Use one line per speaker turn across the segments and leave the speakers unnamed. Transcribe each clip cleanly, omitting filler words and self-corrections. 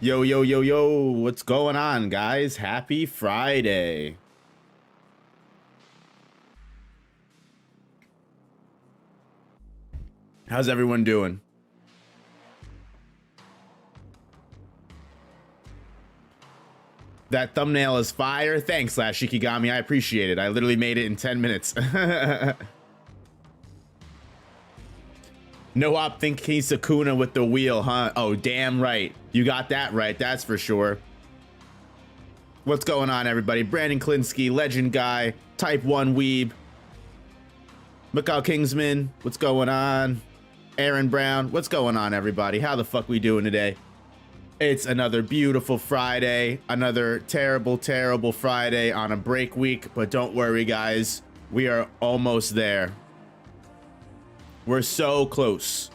Yo, yo, yo, yo, what's going on, guys? Happy Friday. How's everyone doing? That thumbnail is fire. Thanks, /Shikigami. I appreciate it. I literally made it in 10 minutes. No op thinking Sakuna with the wheel, huh? Oh, damn right. You got that right. That's for sure. What's going on, everybody? Brandon Klinsky, Legend Guy, Type 1 Weeb, Mikal Kingsman, what's going on? Aaron Brown, what's going on, everybody? How the fuck we doing today? It's another beautiful Friday, another terrible, terrible Friday on a break week, but don't worry, guys. We are almost there. We're so close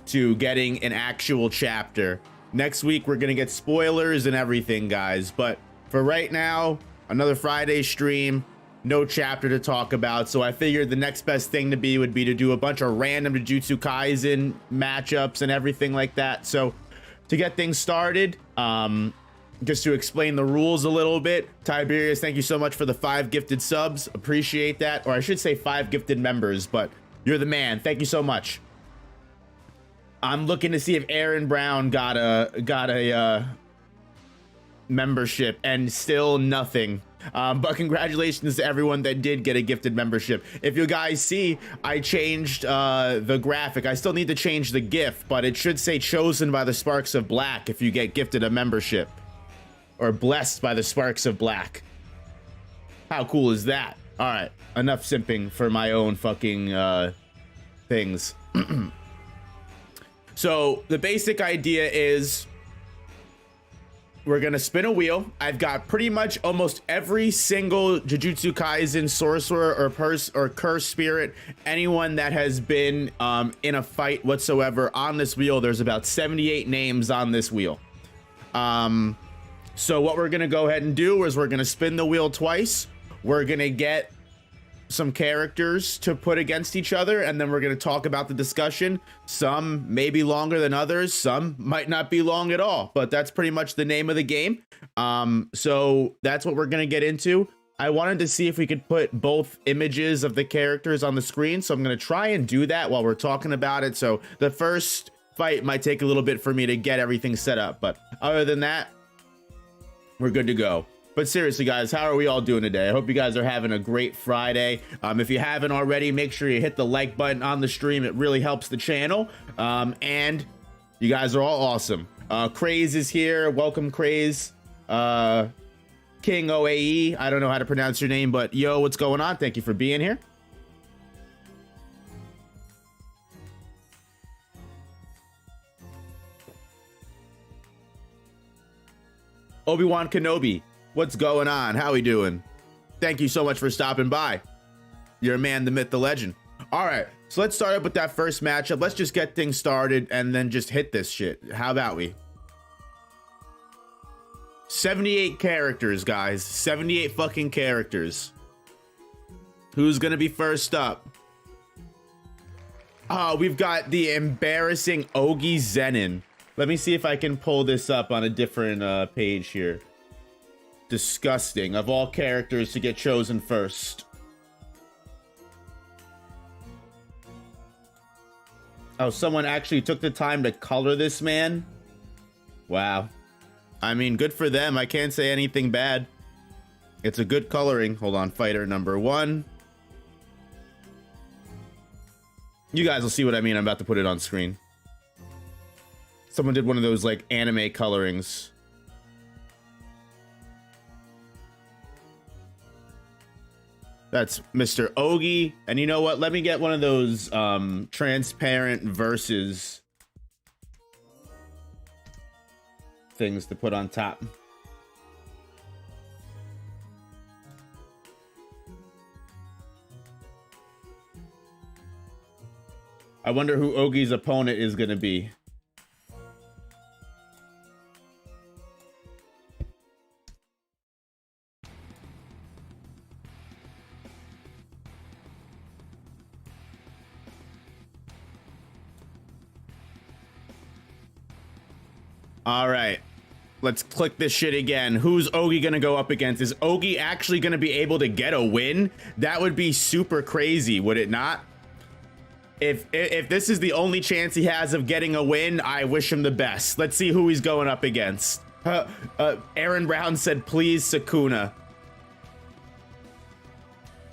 to getting an actual chapter. Next week, we're gonna get spoilers and everything, guys, but for right now, another Friday stream, no chapter to talk about, so I figured the next best thing to be would be to do a bunch of random Jujutsu Kaisen matchups and everything like that. So to get things started, just to explain the rules a little bit, Tiberius, thank you so much for the 5 gifted subs. Appreciate that, or I should say 5 gifted members, but you're the man. Thank you so much. I'm looking to see if Aaron Brown got a membership, and still nothing. But congratulations to everyone that did get a gifted membership. If you guys see, I changed the graphic. I still need to change the GIF, but it should say chosen by the Sparks of Black if you get gifted a membership, or blessed by the Sparks of Black. How cool is that? All right, enough simping for my own fucking things. So the basic idea is we're gonna spin a wheel. I've got pretty much almost every single Jujutsu Kaisen sorcerer or curse spirit, anyone that has been in a fight whatsoever on this wheel. There's about 78 names on this wheel. So what we're gonna go ahead and do is we're gonna spin the wheel twice. We're gonna get some characters to put against each other, and then we're going to talk about the discussion. Some may be longer than others, some might not be long at all, but that's pretty much the name of the game. So that's what we're going to get into. I wanted to see if we could put both images of the characters on the screen, so I'm going to try and do that while we're talking about it. So the first fight might take a little bit for me to get everything set up, but other than that, we're good to go. But seriously, guys, how are we all doing today? I hope you guys are having a great Friday. If you haven't already, make sure you hit the like button on the stream. It really helps the channel. And you guys are all awesome. Craze is here. Welcome, Craze. King OAE. I don't know how to pronounce your name, but yo, what's going on? Thank you for being here. Obi-Wan Kenobi. What's going on? How we doing? Thank you so much for stopping by. You're a man, the myth, the legend. All right, so let's start up with that first matchup. Let's just get things started and then just hit this shit. How about we? 78 characters, guys. 78 fucking characters. Who's gonna be first up? Oh, we've got the embarrassing Ogie Zenin. Let me see if I can pull this up on a different page here. Disgusting. Of all characters to get chosen first. Oh, someone actually took the time to color this man. Wow. I mean, good for them. I can't say anything bad. It's a good coloring. Hold on, fighter number 1. You guys will see what I mean. I'm about to put it on screen. Someone did one of those like anime colorings. That's Mr. Ogie. And you know what? Let me get one of those transparent versus things to put on top. I wonder who Ogie's opponent is going to be. All right. Let's click this shit again. Who's Ogie gonna go up against? Is Ogie actually gonna be able to get a win? That would be super crazy, would it not? If this is the only chance he has of getting a win, I wish him the best. Let's see who he's going up against. Aaron Brown said, please, Sakuna.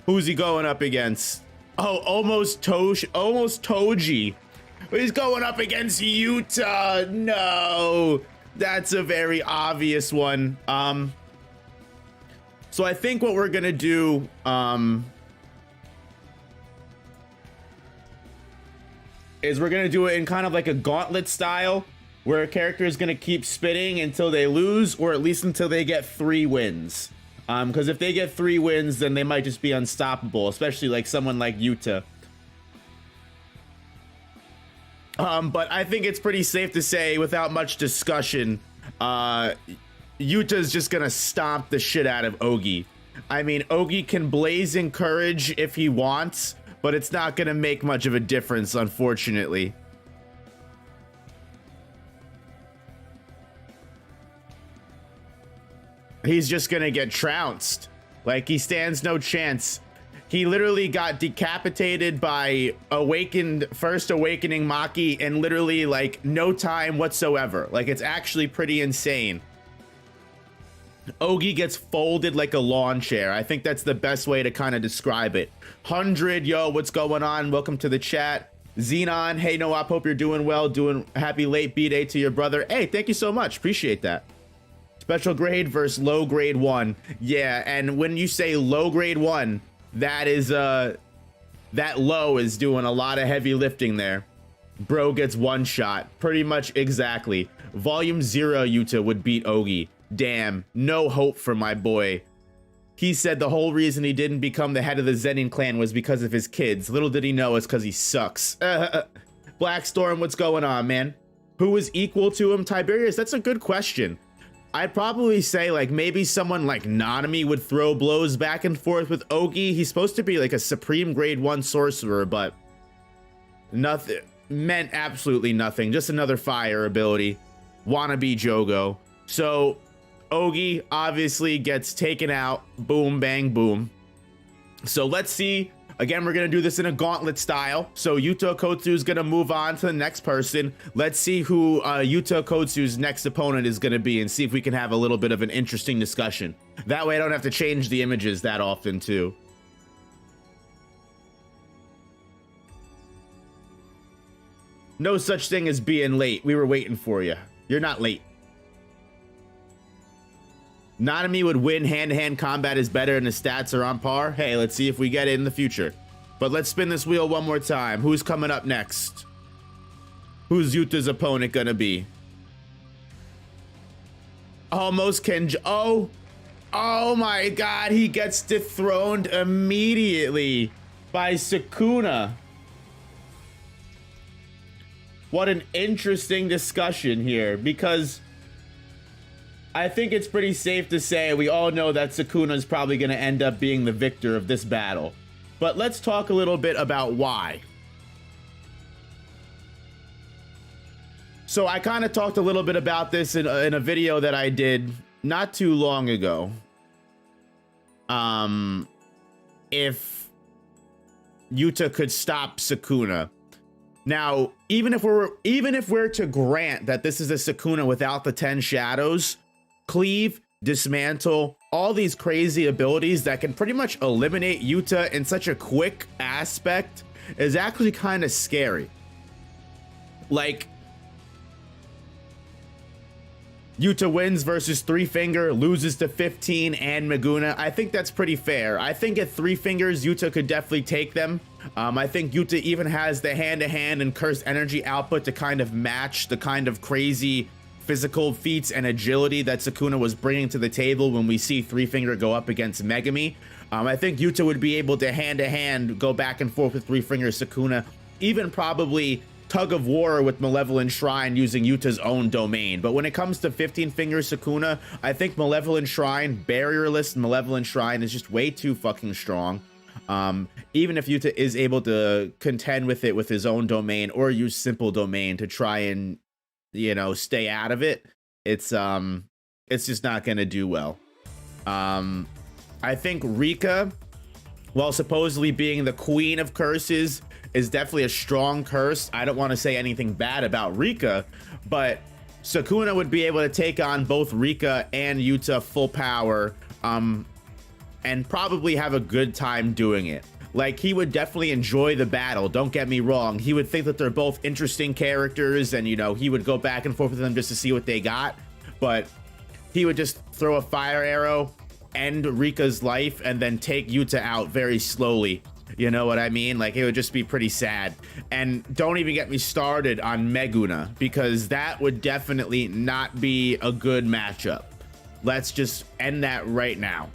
Who's he going up against? Oh, almost Toji. He's going up against Yuta. No, that's a very obvious one. So I think what we're gonna do, is we're gonna do it in kind of like a gauntlet style, where a character is gonna keep spitting until they lose, or at least until they get 3 wins. Because if they get 3 wins, then they might just be unstoppable, especially like someone like Yuta. But I think it's pretty safe to say, without much discussion, Yuta's just gonna stomp the shit out of Ogie. I mean, Ogie can blaze in courage if he wants, but it's not gonna make much of a difference, unfortunately. He's just gonna get trounced. Like, he stands no chance. He literally got decapitated by first awakening Maki in literally like no time whatsoever. Like, it's actually pretty insane. Ogie gets folded like a lawn chair. I think that's the best way to kind of describe it. 100, yo, what's going on? Welcome to the chat. Xenon, hey Noop, hope you're doing well. Happy late B-Day to your brother. Hey, thank you so much. Appreciate that. Special grade versus low grade 1. Yeah, and when you say low grade 1, that is that low is doing a lot of heavy lifting there. Bro gets 1 shot. Pretty much exactly. Volume 0 Yuta would beat Ogie. Damn, no hope for my boy. He said the whole reason he didn't become the head of the Zenin clan was because of his kids. Little did he know it's because he sucks. Blackstorm, what's going on, man? Who is equal to him? Tiberius, that's a good question. I'd probably say like maybe someone like Nanami would throw blows back and forth with Ogie. He's supposed to be like a supreme grade 1 sorcerer, but nothing, meant absolutely nothing. Just another fire ability. Wannabe Jogo. So Ogie obviously gets taken out. Boom, bang, boom. So let's see. Again, we're going to do this in a gauntlet style. So Yuta Okotsu is going to move on to the next person. Let's see who Yuta Okotsu's next opponent is going to be and see if we can have a little bit of an interesting discussion. That way I don't have to change the images that often too. No such thing as being late. We were waiting for you. You're not late. Nanami would win. Hand-to-hand combat is better and the stats are on par. Hey, let's see if we get it in the future. But let's spin this wheel one more time. Who's coming up next? Who's Yuta's opponent gonna be? Almost Kenji. Oh my god, he gets dethroned immediately by Sakuna. What an interesting discussion here, because I think it's pretty safe to say we all know that Sakuna is probably going to end up being the victor of this battle. But let's talk a little bit about why. So I kind of talked a little bit about this in a video that I did not too long ago. If Yuta could stop Sakuna. Now, even if we're to grant that this is a Sakuna without the 10 shadows, cleave, dismantle, all these crazy abilities that can pretty much eliminate Yuta in such a quick aspect is actually kind of scary. Like, Yuta wins versus 3 Finger, loses to 15 and Maguna. I think that's pretty fair. I think at 3 Fingers, Yuta could definitely take them. I think Yuta even has the hand-to-hand and cursed energy output to kind of match the kind of crazy physical feats and agility that Sakuna was bringing to the table when we see 3 Finger go up against Megami. I think Yuta would be able to hand-to-hand go back and forth with 3 Finger Sakuna, even probably tug of war with Malevolent Shrine using Yuta's own domain. But when it comes to 15 Finger Sakuna, I think Malevolent Shrine, barrierless Malevolent Shrine is just way too fucking strong. Even if Yuta is able to contend with it with his own domain or use simple domain to try and, you know, stay out of it, it's It's just not going to do well. I think Rika, while supposedly being the queen of curses, is definitely a strong curse. I don't want to say anything bad about Rika, but Sakuna would be able to take on both Rika and Yuta full power, and probably have a good time doing it. Like, he would definitely enjoy the battle, don't get me wrong. He would think that they're both interesting characters, and, you know, he would go back and forth with them just to see what they got, but he would just throw a fire arrow, end Rika's life, and then take Yuta out very slowly. You know what I mean? Like, it would just be pretty sad. And don't even get me started on Meguna, because that would definitely not be a good matchup. Let's just end that right now.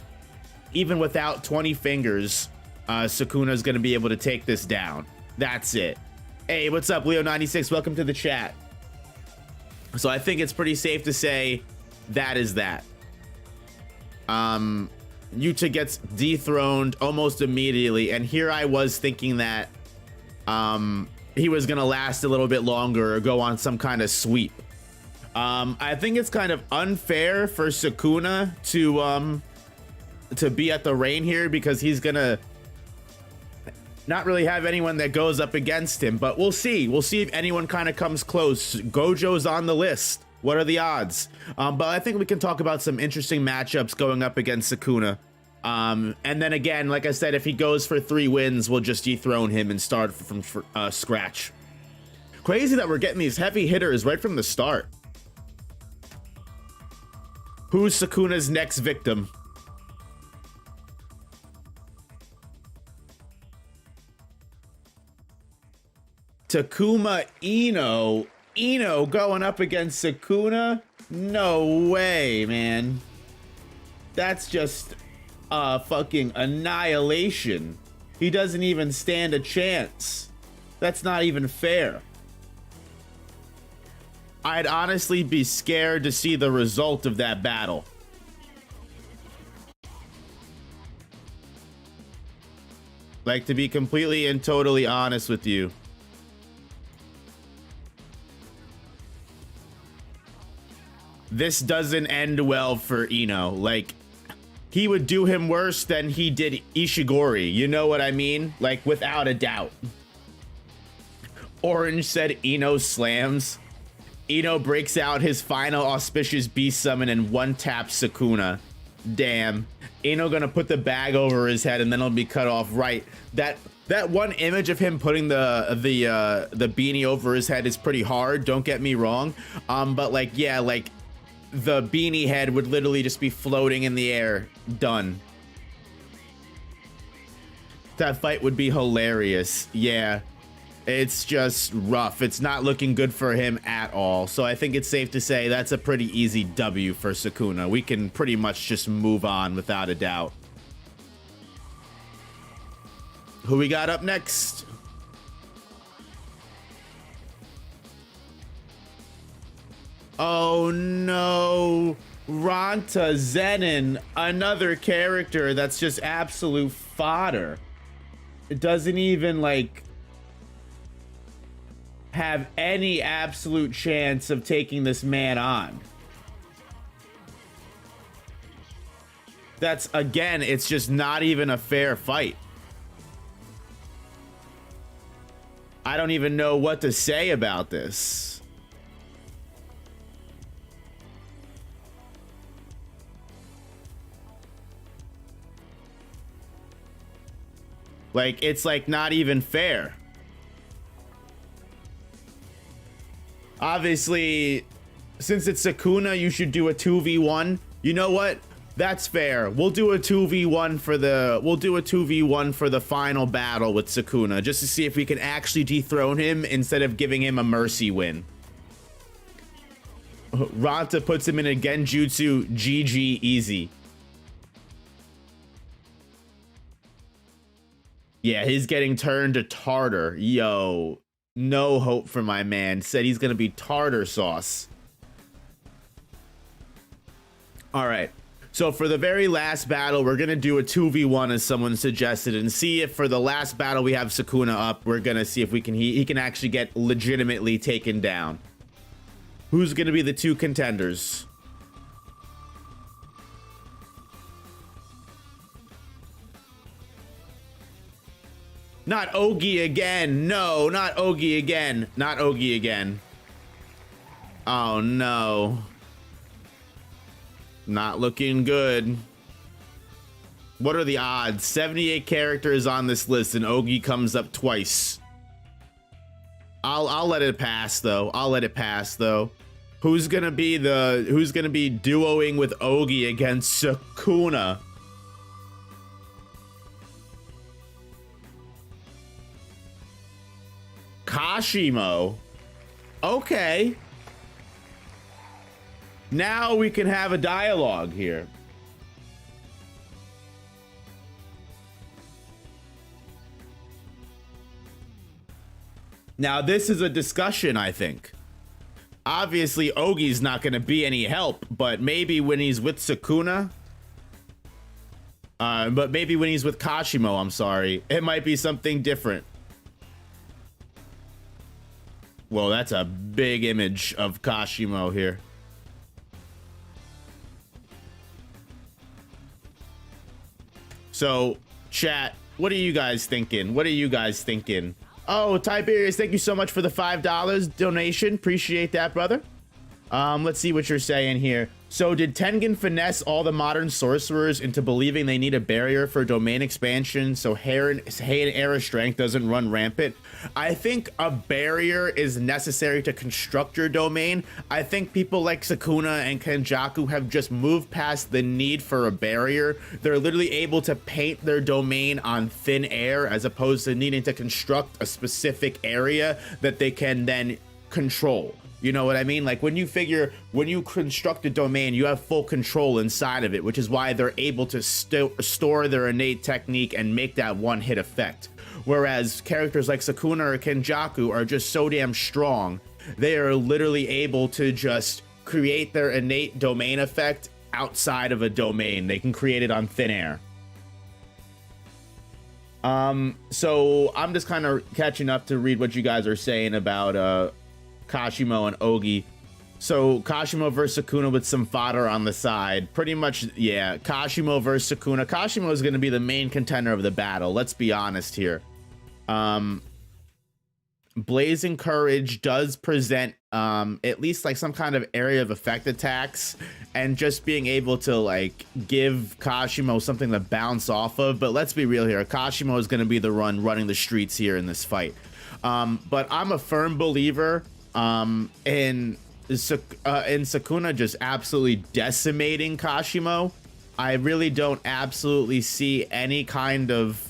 Even without 20 fingers, Sakuna's gonna be able to take this down. That's it. Hey, what's up, Leo96? Welcome to the chat. So I think it's pretty safe to say that is that. Yuta gets dethroned almost immediately, and here I was thinking that he was gonna last a little bit longer or go on some kind of sweep. I think it's kind of unfair for Sakuna to be at the reign here, because he's gonna not really have anyone that goes up against him, but we'll see if anyone kind of comes close. Gojo's on the list. What are the odds? But I think we can talk about some interesting matchups going up against Sakuna. And then again, like I said, if he goes for 3 wins, we'll just dethrone him and start from scratch. Crazy that we're getting these heavy hitters right from the start. Who's Sakuna's next victim? Takuma Ino. Ino going up against Sakuna? No way, man. That's just a fucking annihilation. He doesn't even stand a chance. That's not even fair. I'd honestly be scared to see the result of that battle. Like, to be completely and totally honest with you. This doesn't end well for Ino. Like, he would do him worse than he did Ishigori. You know what I mean? Like, without a doubt. Orange said Ino slams. Ino breaks out his final auspicious beast summon and one-taps Sakuna. Damn. Ino gonna put the bag over his head and then he'll be cut off. Right. That one image of him putting the beanie over his head is pretty hard. Don't get me wrong. But like, yeah, like, the beanie head would literally just be floating in the air. Done. That fight would be hilarious. Yeah. It's just rough. It's not looking good for him at all. So I think it's safe to say that's a pretty easy W for Sakuna. We can pretty much just move on without a doubt. Who we got up next? Oh no. Ranta Zenin, another character that's just absolute fodder. It doesn't even like have any absolute chance of taking this man on. That's, again, it's just not even a fair fight. I don't even know what to say about this. Like, it's like not even fair. Obviously, since it's Sakuna, you should do a 2v1. You know what? That's fair. We'll do a 2v1 for the final battle with Sakuna, just to see if we can actually dethrone him instead of giving him a mercy win. Ranta puts him in a Genjutsu. GG easy. Yeah, he's getting turned to tartar. Yo. No hope for my man. Said he's gonna be tartar sauce. All right. So for the very last battle, we're gonna do a 2v1 as someone suggested, and see if for the last battle we have Sakuna up, we're gonna see if we can he can actually get legitimately taken down. Who's gonna be the 2 contenders? Not Ogie again. No, not Ogie again. Not Ogie again. Oh no. Not looking good. What are the odds? 78 characters on this list and Ogie comes up twice. I'll let it pass though. I'll let it pass though. Who's gonna be duoing with Ogie against Sakuna? Kashimo. Okay. Now we can have a dialogue here. Now this is a discussion, I think. Obviously, Ogie's not going to be any help, but maybe when he's with Sakuna, but maybe when he's with Kashimo, I'm sorry, it might be something different. Well, that's a big image of Kashimo here. So, chat, what are you guys thinking? What are you guys thinking? Oh, Tiberius, thank you so much for the $5 donation. Appreciate that, brother. Let's see what you're saying here. So did Tengen finesse all the modern sorcerers into believing they need a barrier for domain expansion so Heian era strength doesn't run rampant? I think a barrier is necessary to construct your domain. I think people like Sakuna and Kenjaku have just moved past the need for a barrier. They're literally able to paint their domain on thin air as opposed to needing to construct a specific area that they can then control. You know what I mean? Like when you construct a domain, you have full control inside of it, which is why they're able to store their innate technique and make that one hit effect. Whereas characters like Sakuna or Kenjaku are just so damn strong, they are literally able to just create their innate domain effect outside of a domain. They can create it on thin air. So I'm just kind of catching up to read what you guys are saying about Kashimo and Ogie. So Kashimo versus Sakuna with some fodder on the side. Pretty much, yeah, Kashimo versus Sakuna. Kashimo is going to be the main contender of the battle. Let's be honest here. Blazing Courage does present at least like some kind of area of effect attacks and just being able to like give Kashimo something to bounce off of. But let's be real here. Kashimo is going to be the running the streets here in this fight. But I'm a firm believer in Sakuna just absolutely decimating Kashimo. I really don't absolutely see any kind of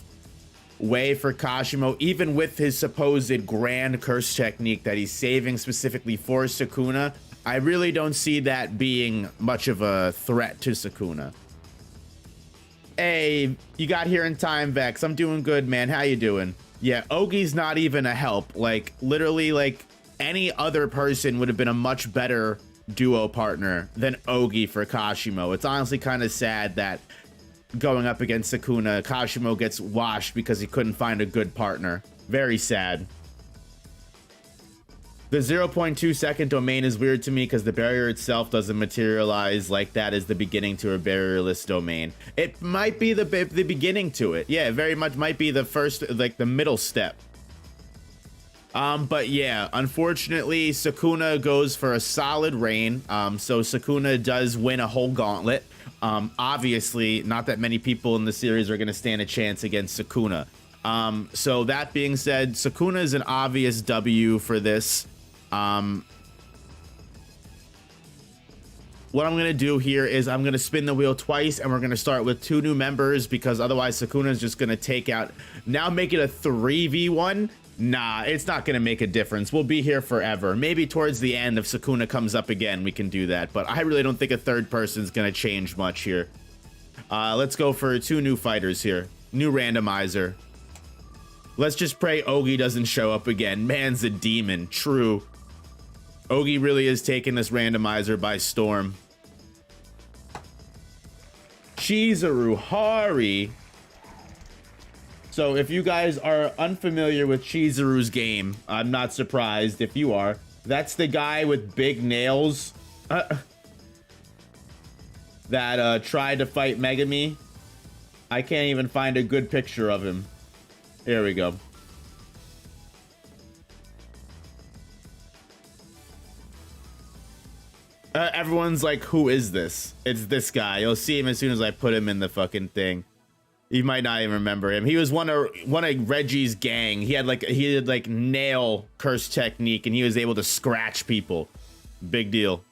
way for Kashimo, even with his supposed grand curse technique that he's saving specifically for Sakuna. I really don't see that being much of a threat to Sakuna. Hey, you got here in time, Vex. I'm doing good, man. How you doing? Yeah, Ogie's not even a help. Like, literally, like, any other person would have been a much better duo partner than Ogie for Kashimo. It's honestly kind of sad that going up against Sakuna, Kashimo gets washed because he couldn't find a good partner. Very sad. The 0.2 second domain is weird to me because the barrier itself doesn't materialize like that as the beginning to a barrierless domain. It might be the beginning to it. Yeah, very much might be the first, like the middle step. But yeah, unfortunately, Sakuna goes for a solid reign. So Sakuna does win a whole gauntlet. Obviously, not that many people in the series are going to stand a chance against Sakuna. So that being said, Sakuna is an obvious W for this. What I'm going to do here is I'm going to spin the wheel twice and we're going to start with 2 new members because otherwise Sakuna is just going to take out, now make it a 3v1. Nah, it's not going to make a difference. We'll be here forever. Maybe towards the end, if Sakuna comes up again, we can do that. But I really don't think a third person is going to change much here. Let's go for 2 new fighters here. New randomizer. Let's just pray Ogie doesn't show up again. Man's a demon. True. Ogie really is taking this randomizer by storm. Chizuru Hari. So if you guys are unfamiliar with Chizuru's game, I'm not surprised if you are. That's the guy with big nails that tried to fight Megami. I can't even find a good picture of him. Here we go. Everyone's like, who is this? It's this guy. You'll see him as soon as I put him in the fucking thing. You might not even remember him. He was one of Reggie's gang. He had like nail curse technique, and he was able to scratch people. Big deal.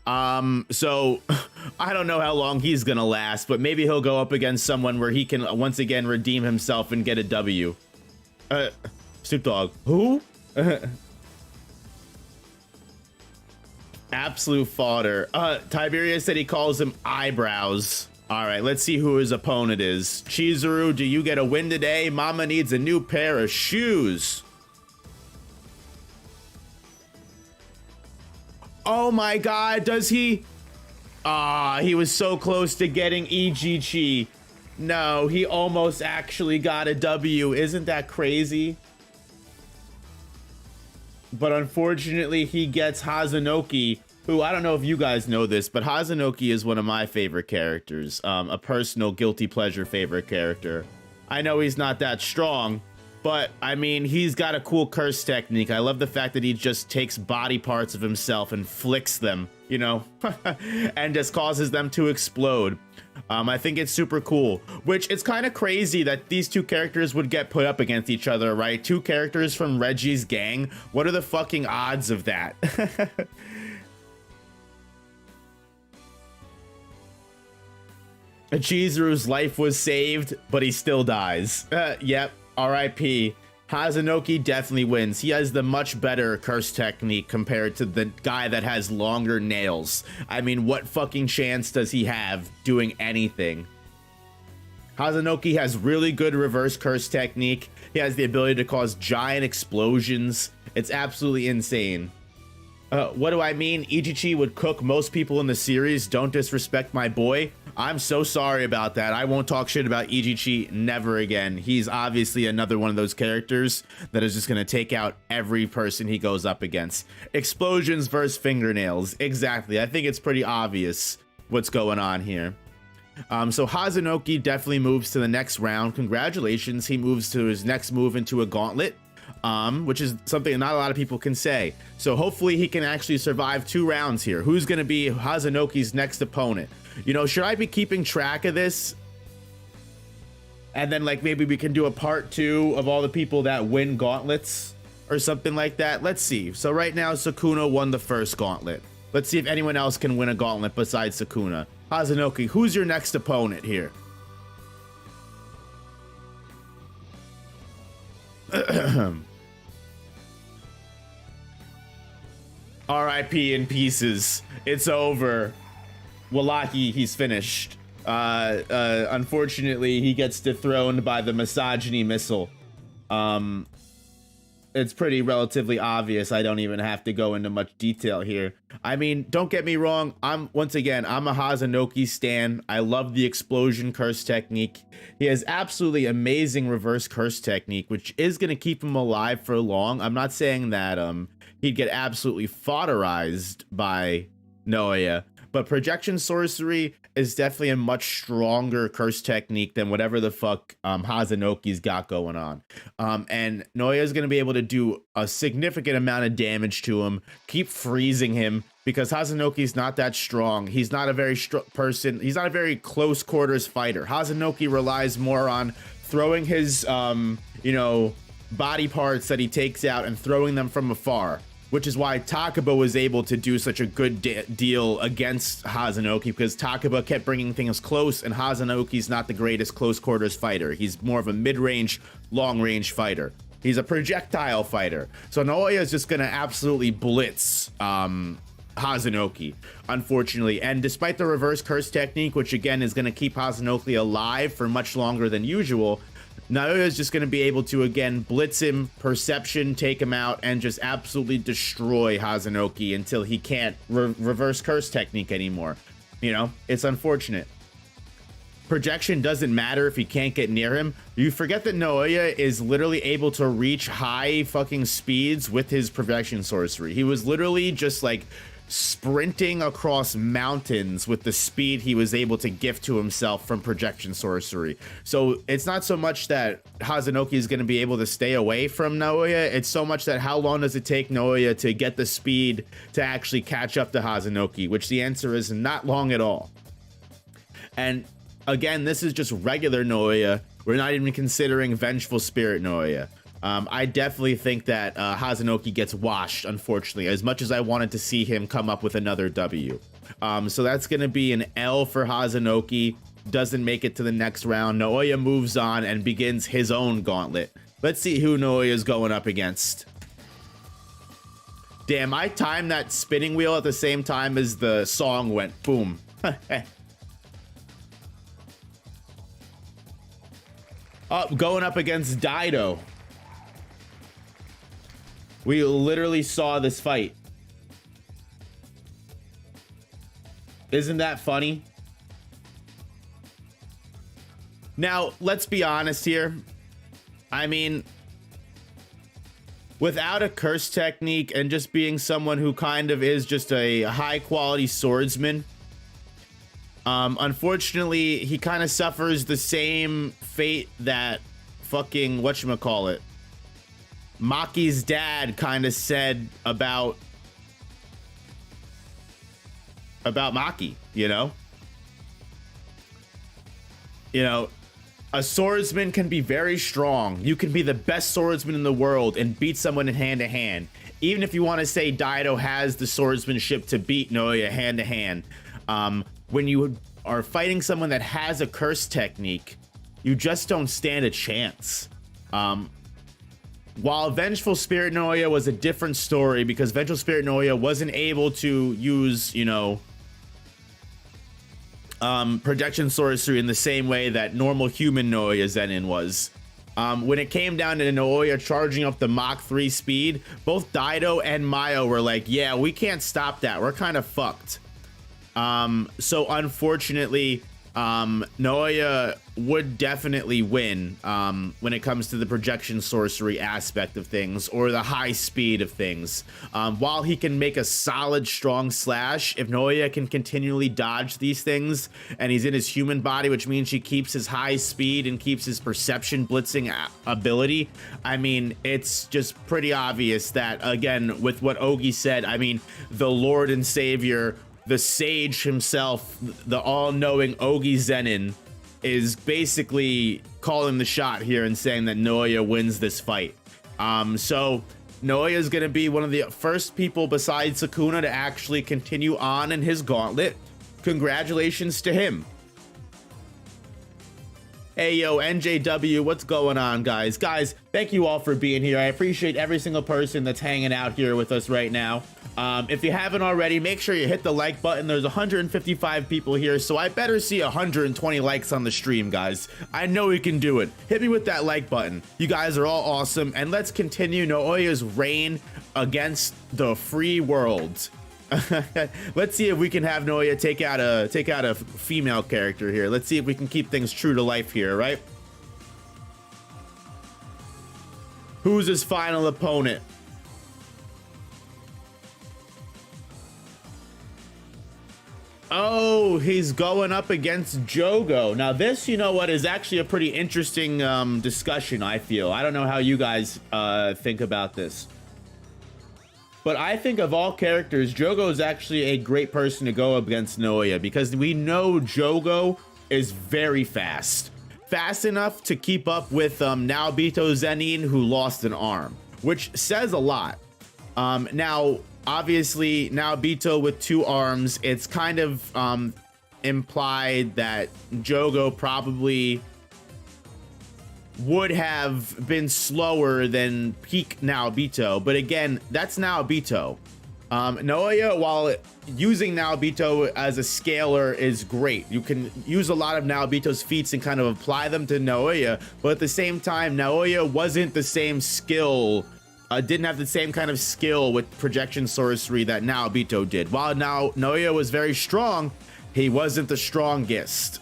So I don't know how long he's gonna last, but maybe he'll go up against someone where he can once again redeem himself and get a W. Snoop Dogg. Who? Absolute fodder. Tiberius said he calls him eyebrows. All right, let's see who his opponent is. Chizuru, do you get a win today? Mama needs a new pair of shoes. Oh my god, does he? Ah, he was so close to getting Ijichi. No, he almost actually got a W. Isn't that crazy? But unfortunately, he gets Hazinoki, who, I don't know if you guys know this, but Hazinoki is one of my favorite characters. A personal guilty pleasure favorite character. I know he's not that strong, but I mean, he's got a cool curse technique. I love the fact that he just takes body parts of himself and flicks them, you know, and just causes them to explode. I think it's super cool, which it's kind of crazy that these two characters would get put up against each other, right? Two characters from Reggie's gang. What are the fucking odds of that? Chizuru's life was saved, but he still dies. Yep, RIP. Hazinoki definitely wins. He has the much better curse technique compared to the guy that has longer nails. I mean, what fucking chance does he have doing anything? Hazinoki has really good reverse curse technique. He has the ability to cause giant explosions. It's absolutely insane. What do I mean? Ijichi would cook most people in the series. Don't disrespect my boy. I'm so sorry about that. I won't talk shit about Ijichi never again. He's obviously another one of those characters that is just going to take out every person he goes up against. Explosions versus fingernails. Exactly. I think it's pretty obvious what's going on here. So Hazinoki definitely moves to the next round. Congratulations. He moves to his next move into a gauntlet. Which is something not a lot of people can say. So hopefully he can actually survive 2 rounds here. Who's going to be Hazinoki's next opponent? You know, should I be keeping track of this? And then like maybe we can do a part 2 of all the people that win gauntlets or something like that. Let's see. So right now Sakuna won the first gauntlet. Let's see if anyone else can win a gauntlet besides Sakuna. Hazinoki, who's your next opponent here? RIP in pieces. It's over. Wallahi, he's finished. Unfortunately, he gets dethroned by the misogyny missile. It's pretty relatively obvious. I don't even have to go into much detail here. I mean, don't get me wrong. I'm a Hazinoki stan. I love the explosion curse technique. He has absolutely amazing reverse curse technique, which is going to keep him alive for long. I'm not saying that he'd get absolutely fodderized by Naoya, but projection sorcery is definitely a much stronger curse technique than whatever the fuck Hazinoki's got going on. And Naoya is going to be able to do a significant amount of damage to him, keep freezing him, because Hazinoki's not that strong. He's not a very person. He's not a very close quarters fighter. Hazinoki relies more on throwing his, you know, body parts that he takes out and throwing them from afar, which is why Takaba was able to do such a good deal against Hazinoki, because Takaba kept bringing things close, and Hazinoki's not the greatest close quarters fighter. He's more of a mid-range, long-range fighter. He's a projectile fighter. So Naoya is just going to absolutely blitz Hazinoki, unfortunately. And despite the reverse curse technique, which again is going to keep Hazinoki alive for much longer than usual, Naoya is just going to be able to, again, blitz him, perception, take him out, and just absolutely destroy Hazinoki until he can't reverse curse technique anymore. You know, it's unfortunate. Projection doesn't matter if he can't get near him. You forget that Naoya is literally able to reach high fucking speeds with his projection sorcery. He was literally just like sprinting across mountains with the speed he was able to gift to himself from projection sorcery. So it's not so much that Hazinoki is going to be able to stay away from Naoya, it's so much that how long does it take Naoya to get the speed to actually catch up to Hazinoki, which the answer is not long at all. And again, this is just regular Naoya. We're not even considering Vengeful Spirit Naoya. I definitely think that Hazinoki gets washed, unfortunately, as much as I wanted to see him come up with another W. So that's going to be an L for Hazinoki. Doesn't make it to the next round. Naoya moves on and begins his own gauntlet. Let's see who Naoya is going up against. Damn, I timed that spinning wheel at the same time as the song went boom. Going up against Dido. We literally saw this fight. Isn't that funny? Now, let's be honest here. I mean, without a curse technique and just being someone who kind of is just a high quality swordsman, unfortunately, he kind of suffers the same fate that fucking whatchamacallit, Maki's dad kind of said about Maki, you know? A swordsman can be very strong. You can be the best swordsman in the world and beat someone in hand-to-hand. Even if you want to say Dido has the swordsmanship to beat Naoya hand-to-hand, when you are fighting someone that has a curse technique, you just don't stand a chance. While Vengeful Spirit Naoya was a different story because Vengeful Spirit Naoya wasn't able to use, projection sorcery in the same way that normal human Naoya Zenin was. When it came down to Naoya charging up the Mach 3 speed, both Dido and Mayo were like, yeah, we can't stop that. We're kind of fucked. So unfortunately, Naoya would definitely win when it comes to the projection sorcery aspect of things or the high speed of things. While he can make a solid, strong slash, if Naoya can continually dodge these things and he's in his human body, which means he keeps his high speed and keeps his perception blitzing ability, I mean, it's just pretty obvious that, again, with what Ogie said, I mean, the Lord and Savior, the sage himself, the all-knowing Ogie Zenin, is basically calling the shot here and saying that Naoya wins this fight. So Naoya is going to be one of the first people besides Sakuna to actually continue on in his gauntlet. Congratulations to him. Hey, yo, NJW, what's going on, guys? Guys, thank you all for being here. I appreciate every single person that's hanging out here with us right now. If you haven't already, make sure you hit the like button. There's 155 people here, so I better see 120 likes on the stream, guys. I know we can do it. Hit me with that like button. You guys are all awesome, and let's continue Naoya's reign against the free world. Let's see if we can have Naoya take out a female character here. Let's see if we can keep things true to life here, right? Who's his final opponent? Oh, he's going up against Jogo. Now this, you know what, is actually a pretty interesting discussion, I feel. I don't know how you guys think about this. But I think of all characters, Jogo is actually a great person to go up against Naoya because we know Jogo is very fast. Fast enough to keep up with Naobito Zenin, who lost an arm, which says a lot. Now, obviously, Naobito with 2 arms, it's kind of implied that Jogo probably would have been slower than peak Naobito, but again, that's Naobito. Naoya, while using Naobito as a scaler is great, you can use a lot of Naobito's feats and kind of apply them to Naoya, but at the same time, Naoya wasn't the same skill, didn't have the same kind of skill with projection sorcery that Naobito did. While Naoya was very strong, he wasn't the strongest.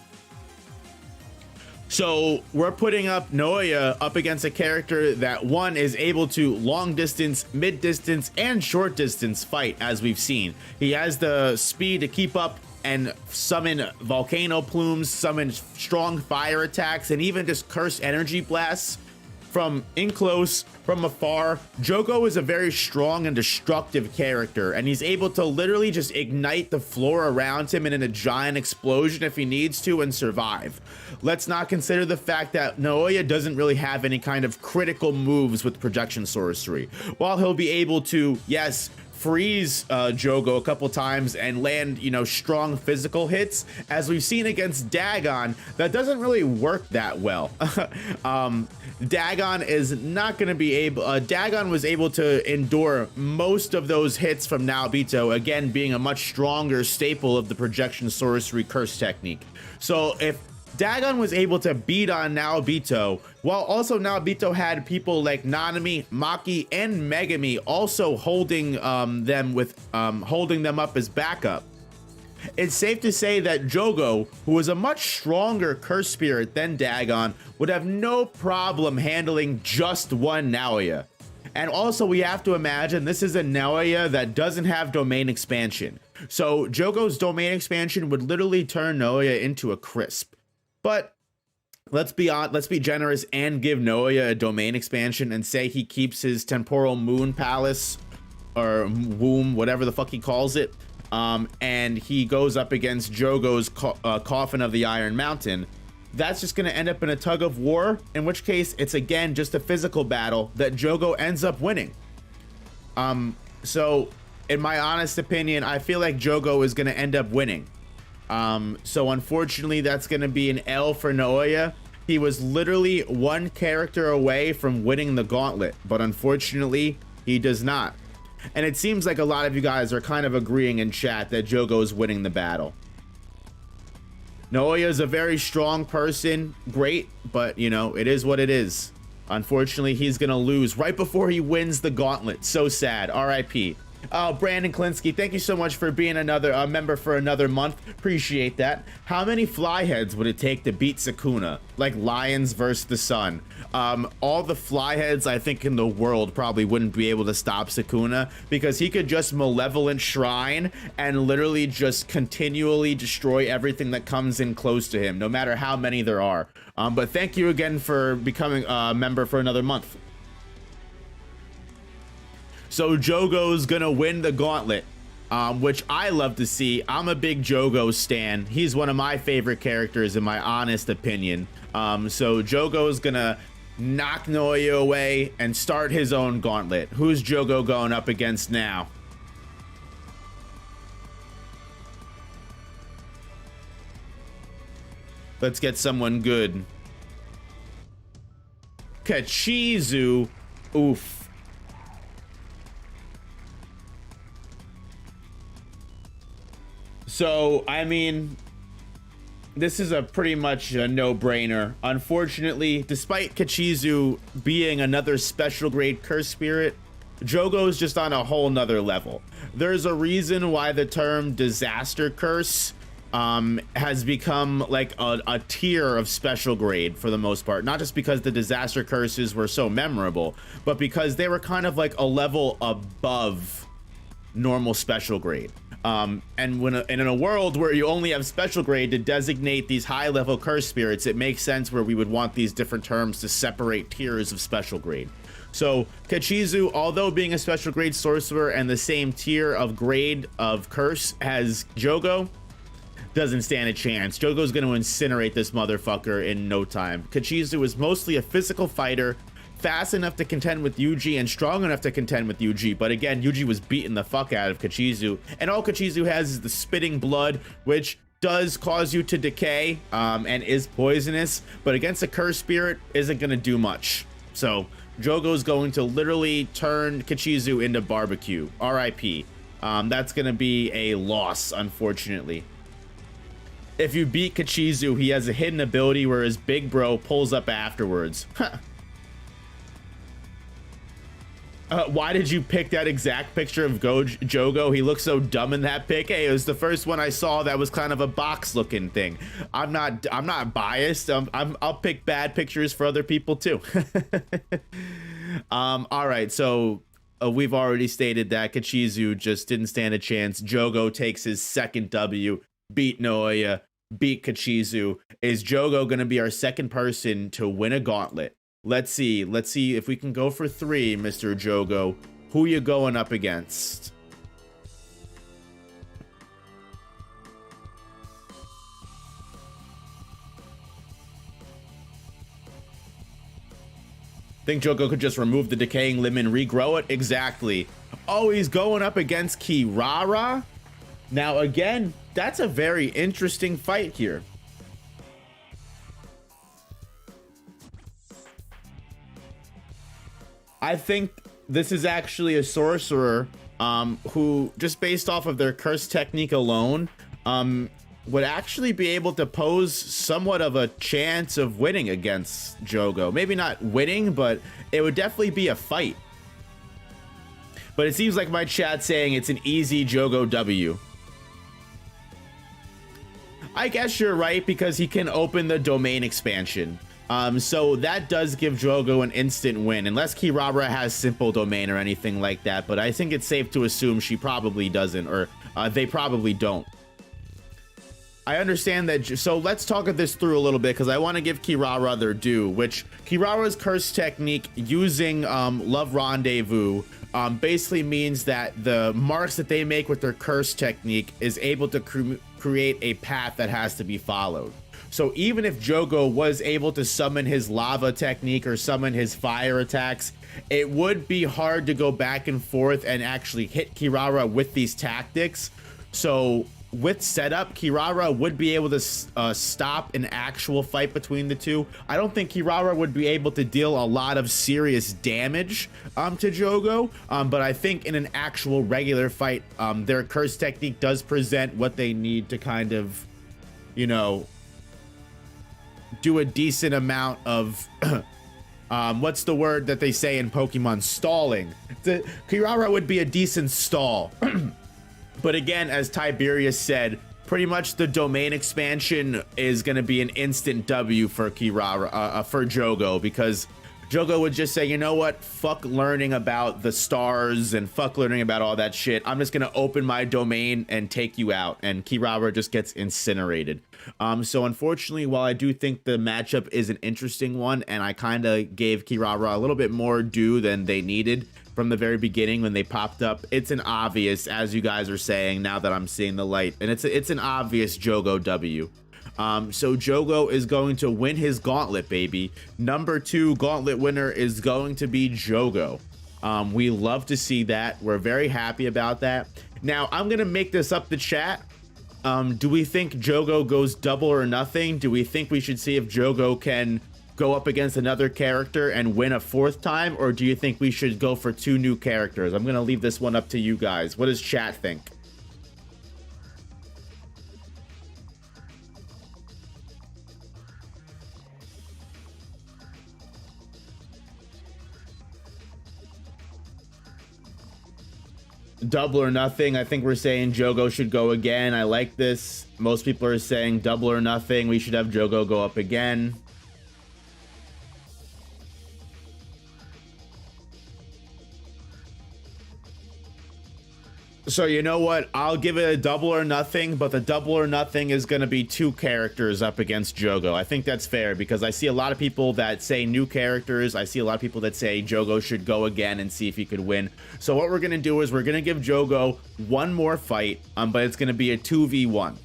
So we're putting up Naoya up against a character that one is able to long distance, mid distance, and short distance fight, as we've seen. He has the speed to keep up and summon volcano plumes, summon strong fire attacks, and even just curse energy blasts from in close, from afar. Jogo is a very strong and destructive character, and he's able to literally just ignite the floor around him in a giant explosion if he needs to and survive. Let's not consider the fact that Naoya doesn't really have any kind of critical moves with projection sorcery. While he'll be able to, yes, freeze Jogo a couple times and land, you know, strong physical hits, as we've seen against Dagon, that doesn't really work that well. Dagon is not going to be able, Dagon was able to endure most of those hits from Naobito, again being a much stronger staple of the projection sorcery curse technique. So if Dagon was able to beat on Naobito, while also Naobito had people like Nanami, Maki, and Megami also holding holding them up as backup, it's safe to say that Jogo, who is a much stronger curse spirit than Dagon, would have no problem handling just one Naoya. And also we have to imagine this is a Naoya that doesn't have domain expansion. So Jogo's domain expansion would literally turn Naoya into a crisp. But let's be generous and give Naoya a domain expansion and say he keeps his temporal moon palace or womb, whatever the fuck he calls it, and he goes up against Jogo's coffin of the Iron Mountain. That's just going to end up in a tug of war, in which case it's again just a physical battle that Jogo ends up winning. So in my honest opinion, I feel like Jogo is going to end up winning. So unfortunately, that's going to be an L for Naoya. He was literally one character away from winning the Gauntlet, but unfortunately, he does not. And it seems like a lot of you guys are kind of agreeing in chat that Jogo is winning the battle. Naoya is a very strong person, great, but you know, it is what it is. Unfortunately, he's going to lose right before he wins the Gauntlet. So sad. RIP. Brandon Klinsky, thank you so much for being another member for another month. Appreciate that. How many fly heads would it take to beat Sakuna? Like lions versus the sun. All the fly heads I think in the world probably wouldn't be able to stop Sakuna, because he could just malevolent shrine and literally just continually destroy everything that comes in close to him, no matter how many there are. But thank you again for becoming a member for another month. So Jogo's gonna win the Gauntlet, which I love to see. I'm a big Jogo stan. He's one of my favorite characters in my honest opinion. So Jogo's gonna knock Naoya away and start his own Gauntlet. Who's Jogo going up against now? Let's get someone good. Kuchizu. Oof. So, I mean, this is a pretty much a no-brainer. Unfortunately, despite Kuchizu being another special grade curse spirit, Jogo's just on a whole nother level. There's a reason why the term disaster curse has become like a tier of special grade for the most part. Not just because the disaster curses were so memorable, but because they were kind of like a level above normal special grade. And in a world where you only have special grade to designate these high level curse spirits, it makes sense where we would want these different terms to separate tiers of special grade. So Kuchizu, although being a special grade sorcerer and the same tier of grade of curse as Jogo, doesn't stand a chance. Jogo's going to incinerate this motherfucker in no time. Kuchizu is mostly a physical fighter, fast enough to contend with Yuji and strong enough to contend with Yuji, but again, Yuji was beating the fuck out of Kuchizu, and all Kuchizu has is the spitting blood, which does cause you to decay and is poisonous, but against a curse spirit isn't going to do much. So Jogo's going to literally turn Kuchizu into barbecue. RIP. That's going to be a loss, unfortunately. If you beat Kuchizu, he has a hidden ability where his big bro pulls up afterwards. Why did you pick that exact picture of Jogo? He looks so dumb in that pic. Hey, it was the first one I saw that was kind of a box looking thing. I'm not biased. I'll pick bad pictures for other people too. All right, so we've already stated that Kuchizu just didn't stand a chance. Jogo takes his second W, beat Naoya, beat Kuchizu. Is Jogo gonna be our second person to win a gauntlet? Let's see if we can go for 3, Mr. Jogo. Who you going up against? Think Joko could just remove the decaying limb and regrow it? Exactly. Oh, he's going up against Kirara? Now, again, that's a very interesting fight here. I think this is actually a sorcerer who, just based off of their curse technique alone, would actually be able to pose somewhat of a chance of winning against Jogo. Maybe not winning, but it would definitely be a fight. But it seems like my chat's saying it's an easy Jogo W. I guess you're right, because he can open the domain expansion. So that does give Jogo an instant win, unless Kirara has simple domain or anything like that. But I think it's safe to assume she probably doesn't, or they probably don't. I understand that. So let's talk this through a little bit, because I want to give Kirara their due, which Kirara's curse technique using Love Rendezvous basically means that the marks that they make with their curse technique is able to create a path that has to be followed. So even if Jogo was able to summon his lava technique or summon his fire attacks, it would be hard to go back and forth and actually hit Kirara with these tactics. So with setup, Kirara would be able to stop an actual fight between the two. I don't think Kirara would be able to deal a lot of serious damage to Jogo, but I think in an actual regular fight, their curse technique does present what they need to kind of, you know, do a decent amount of what's the word that they say in Pokemon? Stalling. Kirara would be a decent stall. But again, as Tiberius said, pretty much the domain expansion is going to be an instant W for Kirara, for Jogo, because Jogo would just say, you know what, fuck learning about the stars and fuck learning about all that shit. I'm just going to open my domain and take you out. And Kirara just gets incinerated. So unfortunately, while I do think the matchup is an interesting one, and I kind of gave Kirara a little bit more due than they needed from the very beginning when they popped up, it's an obvious, as you guys are saying now that I'm seeing the light, and it's an obvious Jogo W. So Jogo is going to win his gauntlet, baby. Number 2 gauntlet winner is going to be Jogo. We love to see that. We're very happy about that. Now, I'm going to make this up the chat. Do we think Jogo goes double or nothing? Do we think we should see if Jogo can go up against another character and win a 4th time? Or do you think we should go for 2 new characters? I'm going to leave this one up to you guys. What does chat think? Double or nothing. I think we're saying Jogo should go again. I like this. Most people are saying double or nothing. We should have Jogo go up again. So you know what? I'll give it a double or nothing, but the double or nothing is going to be 2 characters up against Jogo. I think that's fair, because I see a lot of people that say new characters. I see a lot of people that say Jogo should go again and see if he could win. So what we're going to do is we're going to give Jogo one more fight, but it's going to be a 2v1.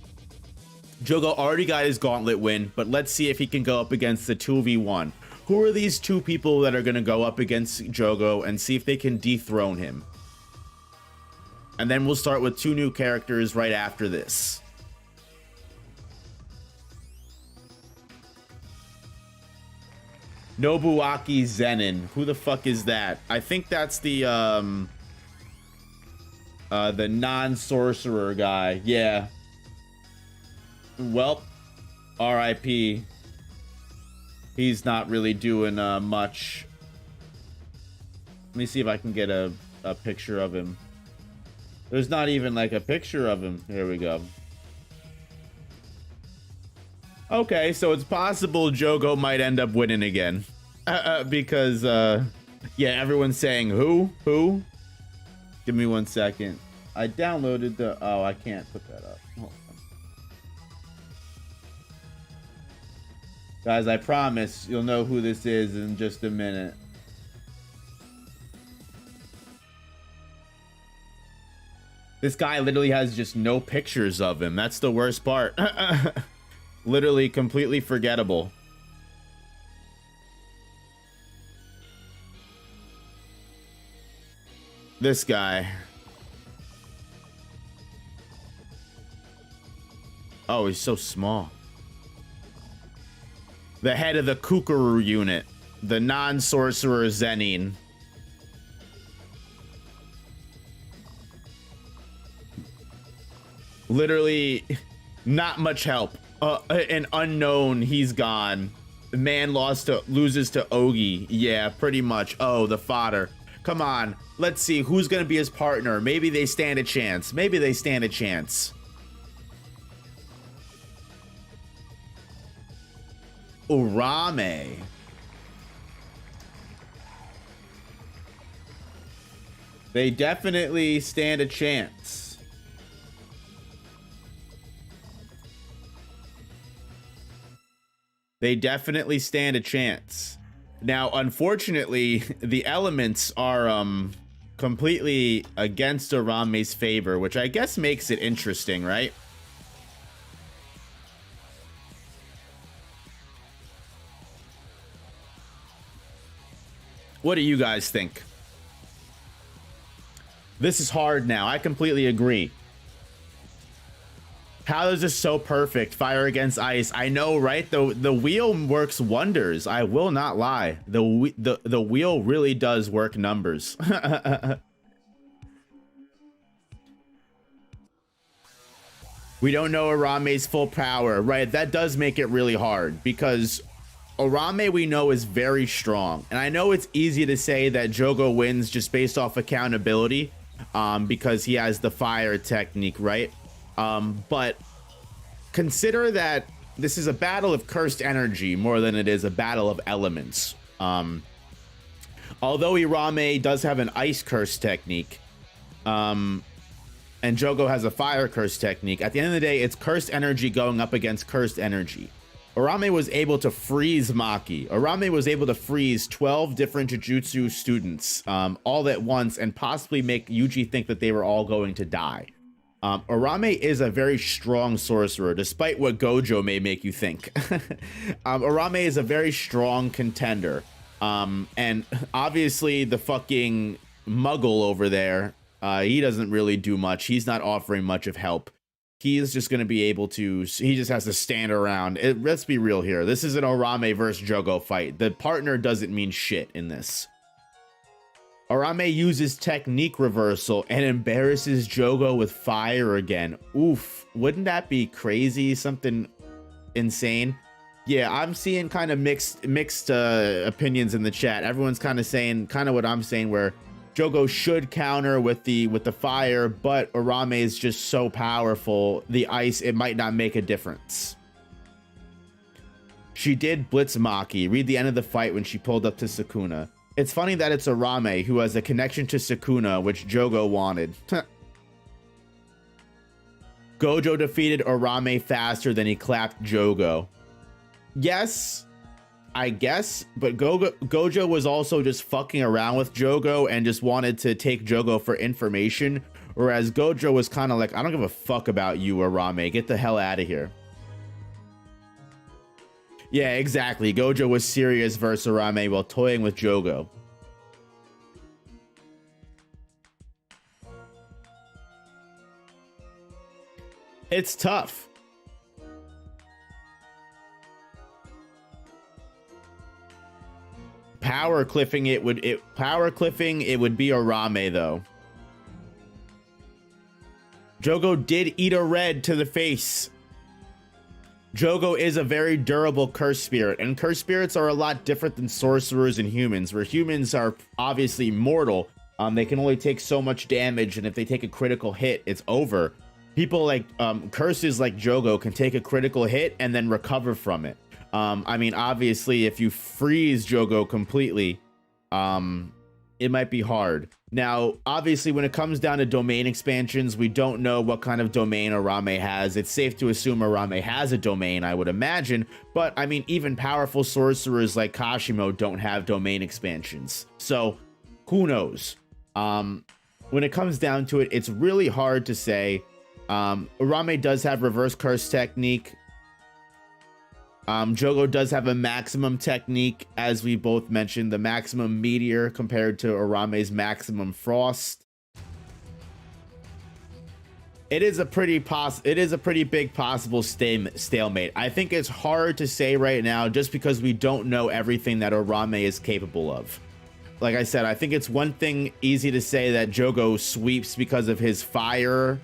Jogo already got his gauntlet win, but let's see if he can go up against the 2v1. Who are these 2 people that are going to go up against Jogo and see if they can dethrone him? And then we'll start with 2 new characters right after this. Nobuaki Zenin. Who the fuck is that? I think that's the non-sorcerer guy. Yeah. Well, RIP. He's not really doing much. Let me see if I can get a picture of him. There's not even like a picture of him. Here we go. Okay, so it's possible Jogo might end up winning again. Because, yeah, everyone's saying, who? Give me 1 second. I downloaded the... Oh, I can't put that up. Hold on. Guys, I promise you'll know who this is in just a minute. This guy literally has just no pictures of him. That's the worst part. Literally completely forgettable. This guy. Oh, he's so small. The head of the Kukuru unit. The non-sorcerer Zenin. Literally not much help. An unknown, he's gone. The man loses to Ogie. Yeah, pretty much. Oh, the fodder. Come on, let's see who's gonna be his partner. Maybe they stand a chance. Maybe they stand a chance. Orame. They definitely stand a chance. They definitely stand a chance. Now, unfortunately, the elements are completely against Orame's favor, which I guess makes it interesting, right? What do you guys think? This is hard now. I completely agree. How is this so perfect? Fire against ice. I know, right? The wheel works wonders. I will not lie. The wheel really does work numbers. We don't know Orame's full power, right? That does make it really hard because Orame we know is very strong. And I know it's easy to say that Jogo wins just based off accountability because he has the fire technique, right? But consider that this is a battle of cursed energy more than it is a battle of elements. Although Orame does have an ice curse technique, and Jogo has a fire curse technique, at the end of the day, it's cursed energy going up against cursed energy. Orame was able to freeze Maki. Orame was able to freeze 12 different Jujutsu students all at once and possibly make Yuji think that they were all going to die. Orame is a very strong sorcerer, despite what Gojo may make you think. Orame is a very strong contender. And obviously the fucking muggle over there, he doesn't really do much. He's not offering much of help. He's just going to be able to, he just has to stand around. Let's be real here. This is an Orame versus Jogo fight. The partner doesn't mean shit in this. Orame uses technique reversal and embarrasses Jogo with fire again. Oof, wouldn't that be crazy? Something insane. Yeah, I'm seeing kind of mixed opinions in the chat. Everyone's kind of saying kind of what I'm saying, where Jogo should counter with the fire, but Orame is just so powerful. The ice, it might not make a difference. She did blitz Maki. Read the end of the fight when she pulled up to Sakuna. It's funny that it's Orame who has a connection to Sakuna, which Jogo wanted. Gojo defeated Orame faster than he clapped Jogo. Yes, I guess, but Gojo was also just fucking around with Jogo and just wanted to take Jogo for information, whereas Gojo was kind of like, I don't give a fuck about you, Orame. Get the hell out of here. Yeah, exactly. Gojo was serious versus Orame while toying with Jogo. It's tough. Power cliffing it would be Orame though. Jogo did eat a red to the face. Jogo is a very durable curse spirit, and curse spirits are a lot different than sorcerers and humans, where humans are obviously mortal. They can only take so much damage, and if they take a critical hit, it's over. People like curses like Jogo can take a critical hit and then recover from it. I mean, obviously, if you freeze Jogo completely, it might be hard. Now, obviously, when it comes down to domain expansions, we don't know what kind of domain Orame has. It's safe to assume Orame has a domain, I would imagine. But, I mean, even powerful sorcerers like Kashimo don't have domain expansions. So, who knows? When it comes down to it, it's really hard to say. Orame does have reverse curse technique. Jogo does have a maximum technique, as we both mentioned, the maximum meteor compared to Orame's maximum frost. It is a pretty big possible stalemate. I think it's hard to say right now just because we don't know everything that Orame is capable of. Like I said, I think it's one thing easy to say that Jogo sweeps because of his fire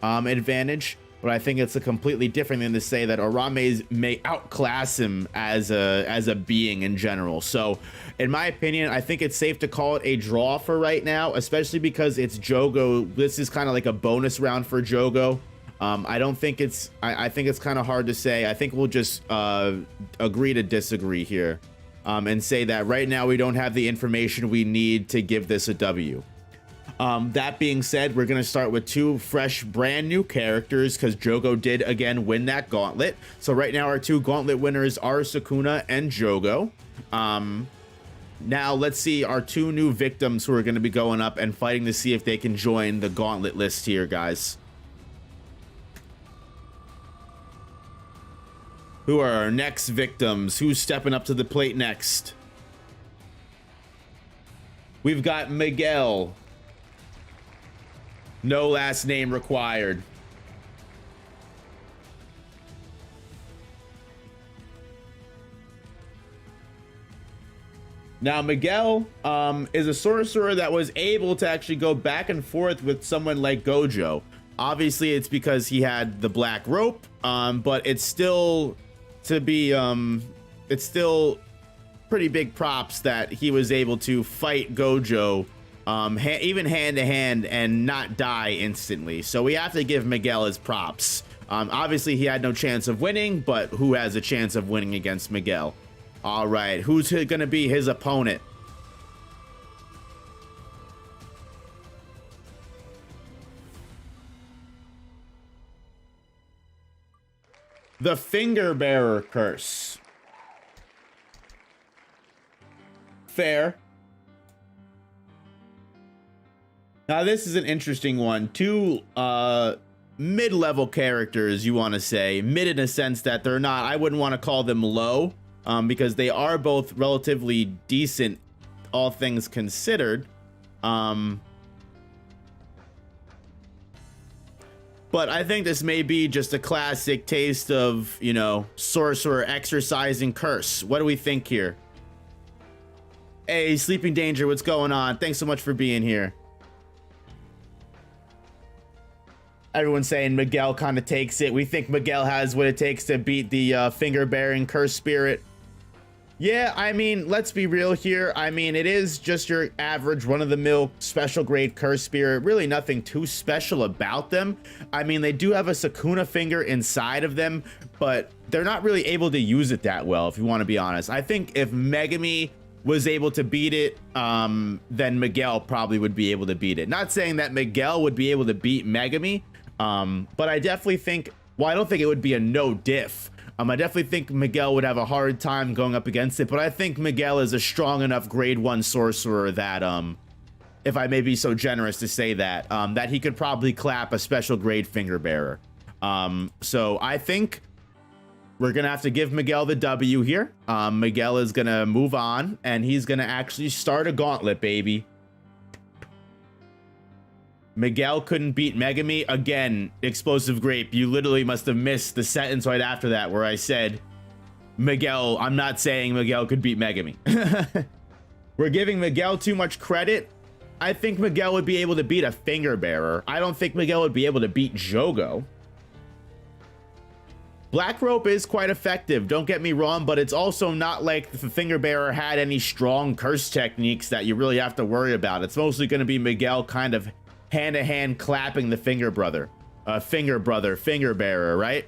advantage. But I think it's a completely different thing to say that Orame may outclass him as a being in general. So, in my opinion, I think it's safe to call it a draw for right now, especially because it's Jogo. This is kind of like a bonus round for Jogo. I don't think it's. I think it's kind of hard to say. I think we'll just agree to disagree here, and say that right now we don't have the information we need to give this a W. That being said, we're going to start with two fresh, brand new characters because Jogo did again win that gauntlet. So right now our two gauntlet winners are Sakuna and Jogo. Now let's see our two new victims who are going to be going up and fighting to see if they can join the gauntlet list here, guys. Who are our next victims? Who's stepping up to the plate next? We've got Miguel. No last name required. Now, Miguel is a sorcerer that was able to actually go back and forth with someone like Gojo. Obviously, it's because he had the black rope, but it's still it's still pretty big props that he was able to fight Gojo even hand to hand and not die instantly. So we have to give Miguel his props. Obviously he had no chance of winning, but who has a chance of winning against Miguel? All right, who's gonna be his opponent? The Finger Bearer Curse. Fair. Now, this is an interesting one. Two mid-level characters, you want to say. Mid in a sense that they're not, I wouldn't want to call them low, because they are both relatively decent, all things considered. But I think this may be just a classic taste of, you know, sorcerer exercising curse. What do we think here? Hey, Sleeping Danger, what's going on? Thanks so much for being here. Everyone's saying Miguel kind of takes it. We think Miguel has what it takes to beat the finger-bearing curse spirit. Yeah, I mean, let's be real here. I mean, it is just your average run-of-the-mill special grade curse spirit. Really nothing too special about them. I mean, they do have a Sakuna finger inside of them, but they're not really able to use it that well, if you want to be honest. I think if Megami was able to beat it, then Miguel probably would be able to beat it. Not saying that Miguel would be able to beat Megami, but I definitely think, well, I don't think it would be a no diff. I definitely think Miguel would have a hard time going up against it, but I think Miguel is a strong enough grade 1 sorcerer that, if I may be so generous to say that, that he could probably clap a special grade finger bearer. So I think we're gonna have to give Miguel the W here. Miguel is gonna move on, and he's gonna actually start a gauntlet, baby. Miguel couldn't beat Megami. Again, Explosive Grape, you literally must have missed the sentence right after that where I said, Miguel, I'm not saying Miguel could beat Megami. We're giving Miguel too much credit. I think Miguel would be able to beat a finger bearer. I don't think Miguel would be able to beat Jogo. Black rope is quite effective, don't get me wrong, but it's also not like the finger bearer had any strong curse techniques that you really have to worry about. It's mostly going to be Miguel kind of hand-to-hand clapping the finger bearer, right?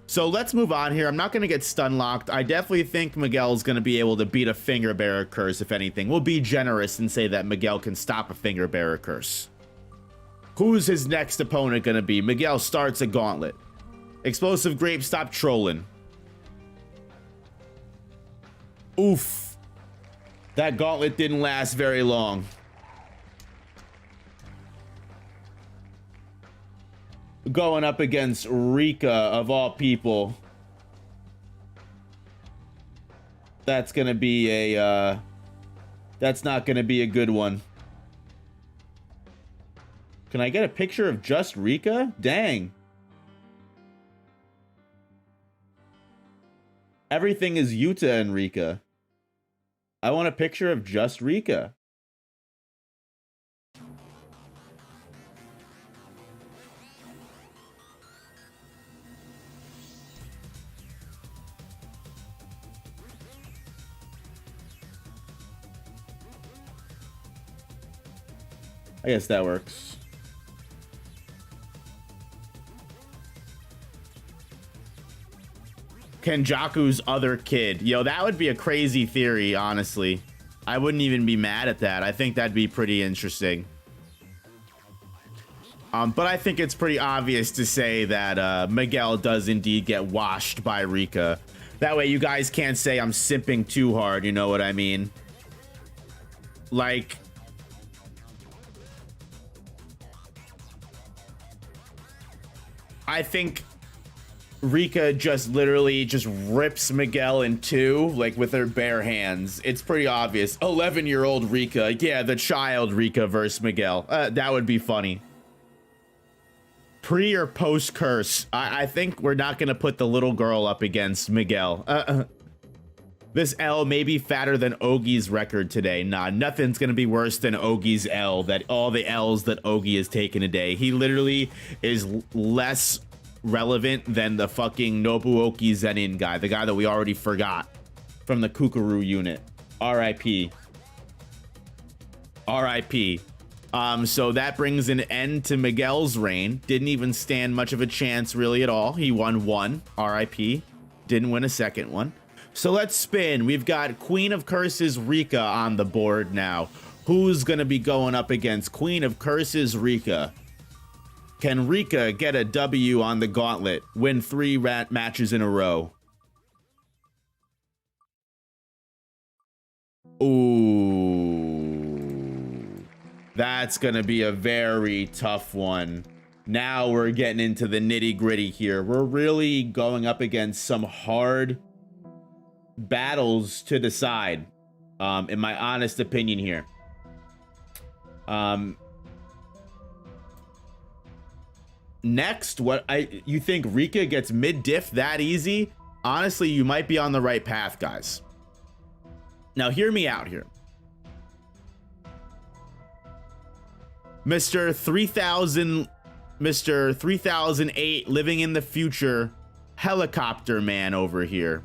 So let's move on here. I'm not going to get stun locked. I definitely think Miguel's going to be able to beat a finger bearer curse, if anything. We'll be generous and say that Miguel can stop a finger bearer curse. Who's his next opponent going to be? Miguel starts a gauntlet. Explosive Grape, stop trolling. Oof. That gauntlet didn't last very long. Going up against Rika, of all people. That's gonna be a, that's not gonna be a good one. Can I get a picture of just Rika? Dang. Everything is Yuta and Rika. I want a picture of just Rika. I guess that works. Kenjaku's other kid. Yo, that would be a crazy theory, honestly. I wouldn't even be mad at that. I think that'd be pretty interesting. But I think it's pretty obvious to say that Miguel does indeed get washed by Rika. That way you guys can't say I'm simping too hard, you know what I mean? Like... I think Rika just literally just rips Miguel in two, like with her bare hands. It's pretty obvious. 11-year-old Rika. Yeah, the child Rika versus Miguel. That would be funny. Pre or post curse? I think we're not going to put the little girl up against Miguel. This L may be fatter than Ogie's record today. Nah, nothing's going to be worse than Ogie's L. That all the L's that Ogie has taken today. He literally is less relevant than the fucking Nobuoki Zenin guy, the guy that we already forgot from the Kukuru unit. R.I.P. R.I.P. So that brings an end to Miguel's reign. Didn't even stand much of a chance really at all. He won one. R.I.P. Didn't win a second one. So let's spin. We've got Queen of Curses Rika on the board now. Who's gonna be going up against Queen of Curses Rika? Can Rika get a W on the gauntlet? Win 3 matches in a row? Ooh. That's gonna be a very tough one. Now we're getting into the nitty-gritty here. We're really going up against some hard battles to decide, in my honest opinion here. Next, you think Rika gets mid-diff that easy? Honestly, you might be on the right path, guys. Now, hear me out here. Mr. 3008 living in the future helicopter man over here.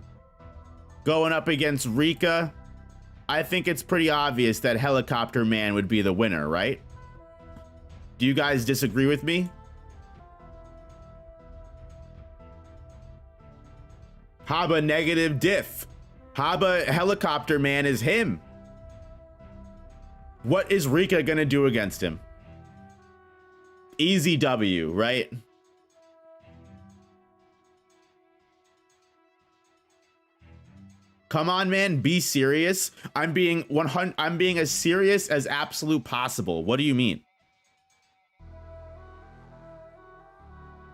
Going up against Rika. I think it's pretty obvious that helicopter man would be the winner, right? Do you guys disagree with me? Haba negative diff. Haba helicopter man is him. What is Rika gonna do against him? Easy W, right? Come on, man, be serious. I'm being as serious as absolute possible. What do you mean?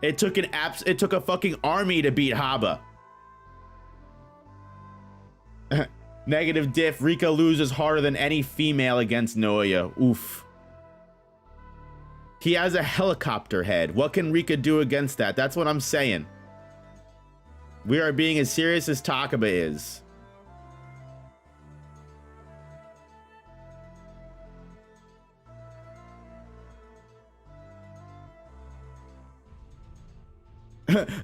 It took a fucking army to beat Haba. Negative diff. Rika loses harder than any female against Naoya. Oof. He has a helicopter head. What can Rika do against that? That's what I'm saying. We are being as serious as Takaba is.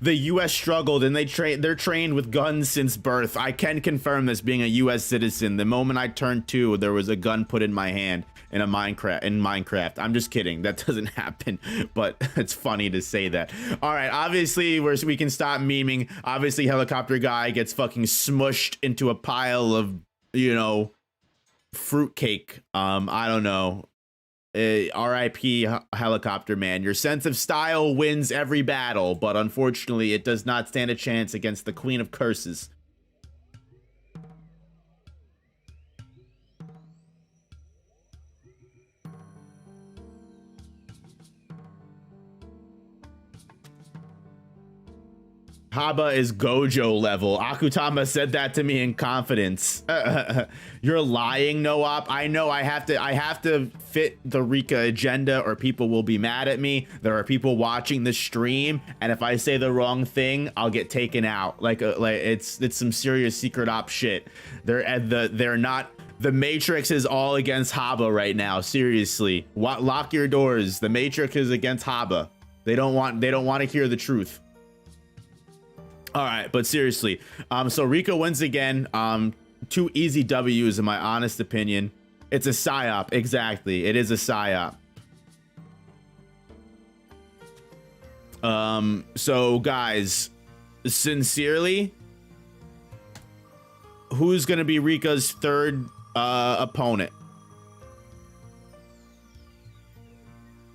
The U.S. struggled, and they're trained with guns since birth. I can confirm this, being a U.S. citizen. The moment I turned 2, there was a gun put in my hand in Minecraft. I'm just kidding. That doesn't happen, but it's funny to say that. All right, obviously we can stop memeing. Obviously, helicopter guy gets fucking smushed into a pile of, you know, fruitcake. I don't know. R.I.P. helicopter man. Your sense of style wins every battle, but unfortunately it does not stand a chance against the Queen of Curses. Haba is Gojo level. Akutama said that to me in confidence. You're lying, no-op. I know I have to fit the Rika agenda or people will be mad at me. There are people watching the stream, and if I say the wrong thing, I'll get taken out. Like it's some serious secret op shit. They're not. The Matrix is all against Haba right now. Seriously, lock your doors. The Matrix is against Haba. They don't want to hear the truth. All right, but seriously, so Rika wins again. 2 easy W's in my honest opinion. It's a psyop, exactly. It is a psyop. So guys, sincerely, who's gonna be Rika's 3rd opponent?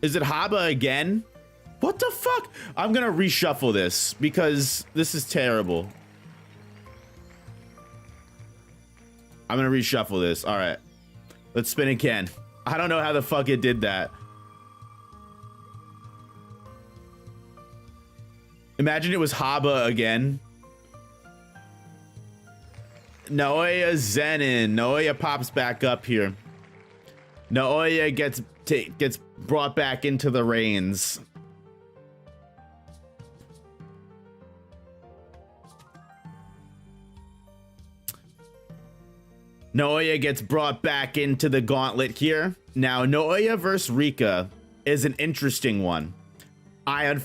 Is it Haba again? What the fuck? I'm gonna reshuffle this because this is terrible. I'm gonna reshuffle this. All right, let's spin again. I don't know how the fuck it did that. Imagine it was Haba again. Naoya Zenin. Naoya pops back up here. Naoya gets brought back into the reins. Naoya gets brought back into the gauntlet here. Now, Naoya versus Rika is an interesting one. I don't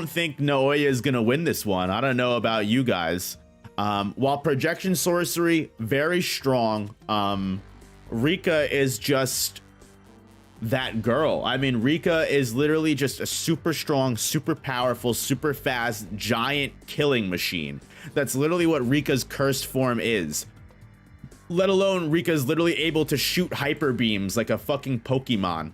think Naoya is gonna win this one. I don't know about you guys. While projection sorcery, very strong, Rika is just that girl. I mean, Rika is literally just a super strong, super powerful, super fast, giant killing machine. That's literally what Rika's cursed form is. Let alone Rika's literally able to shoot hyper beams like a fucking Pokemon.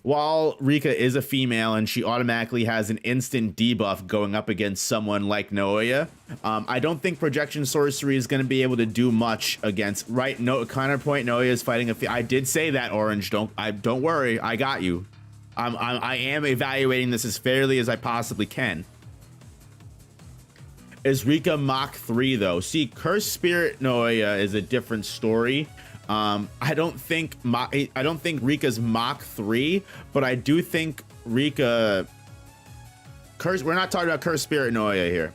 While Rika is a female and she automatically has an instant debuff going up against someone like Naoya, I don't think projection sorcery is going to be able to do much against. Right? No counterpoint. Naoya is fighting I did say that, Orange. Don't worry. I got you. I am evaluating this as fairly as I possibly can. Is Rika Mach 3 though? See, Cursed Spirit Naoya is a different story. I don't think Rika's Mach 3, but I do think Rika we're not talking about Cursed Spirit Naoya here.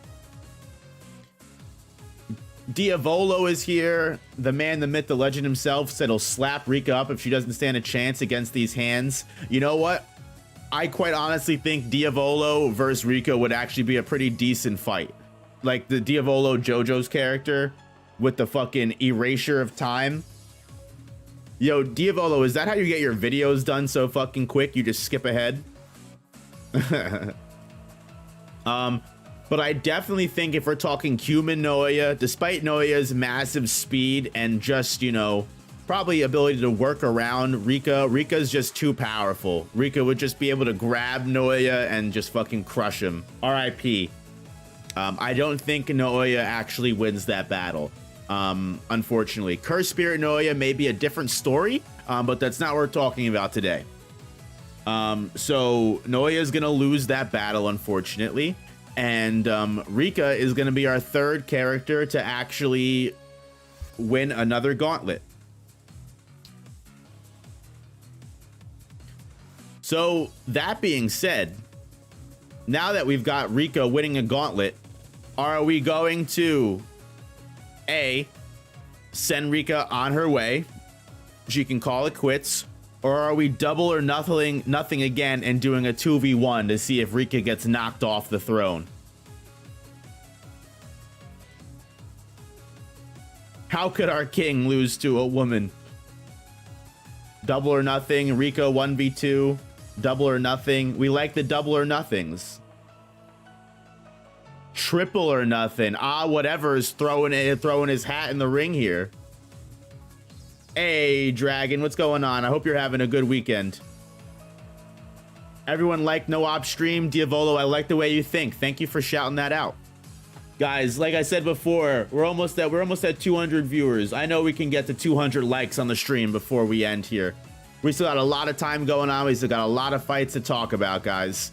Diavolo is here. The man, the myth, the legend himself said he'll slap Rika up if she doesn't stand a chance against these hands. You know what? I quite honestly think Diavolo versus Rika would actually be a pretty decent fight. Like the Diavolo JoJo's character with the fucking erasure of time. Yo, Diavolo, is that how you get your videos done so fucking quick? You just skip ahead? But I definitely think if we're talking human Naoya, despite Naoya's massive speed and just, you know, probably ability to work around Rika, Rika's just too powerful. Rika would just be able to grab Naoya and just fucking crush him. RIP. I don't think Naoya actually wins that battle, unfortunately. Cursed Spirit Naoya may be a different story, but that's not what we're talking about today. So Naoya is going to lose that battle, unfortunately, and Rika is going to be our 3rd character to actually win another gauntlet. So that being said, now that we've got Rika winning a gauntlet, are we going to A, send Rika on her way? She can call it quits. Or are we double or nothing again and doing a 2v1 to see if Rika gets knocked off the throne? How could our king lose to a woman? Double or nothing, Rika 1v2, double or nothing. We like the double or nothings. Triple or nothing. Whatever is throwing his hat in the ring here. Hey, Dragon, what's going on? I hope you're having a good weekend. Everyone like No Op Stream. Diavolo, I like the way you think. Thank you for shouting that out. Guys, like I said before, we're almost at 200 viewers. I know we can get to 200 likes on the stream before we end here. We still got a lot of time going on. We still got a lot of fights to talk about, guys.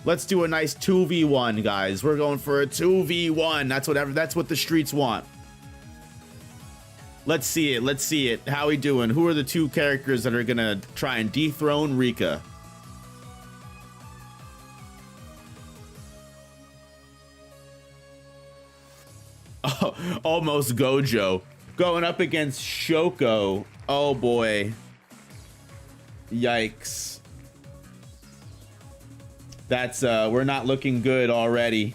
Let's do a nice 2v1, guys. We're going for a 2v1. That's what the streets want. Let's see it. Let's see it. How we doing? Who are the two characters that are gonna try and dethrone Rika? Oh, almost Gojo. Going up against Shoko. Oh boy. Yikes. That's we're not looking good already.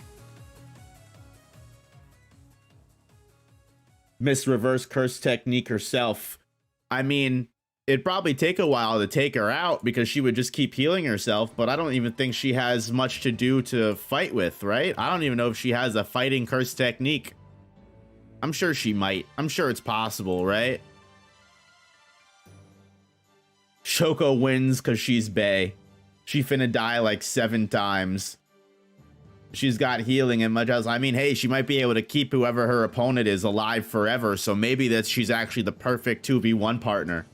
Miss Reverse Curse Technique herself. I mean, it'd probably take a while to take her out because she would just keep healing herself, but I don't even think she has much to do to fight with, right? I don't even know if she has a fighting curse technique. I'm sure she might. I'm sure it's possible, right? Shoko wins because she's bae. She finna die like 7 times. She's got healing and much else. I mean, hey, she might be able to keep whoever her opponent is alive forever. So maybe she's actually the perfect 2v1 partner.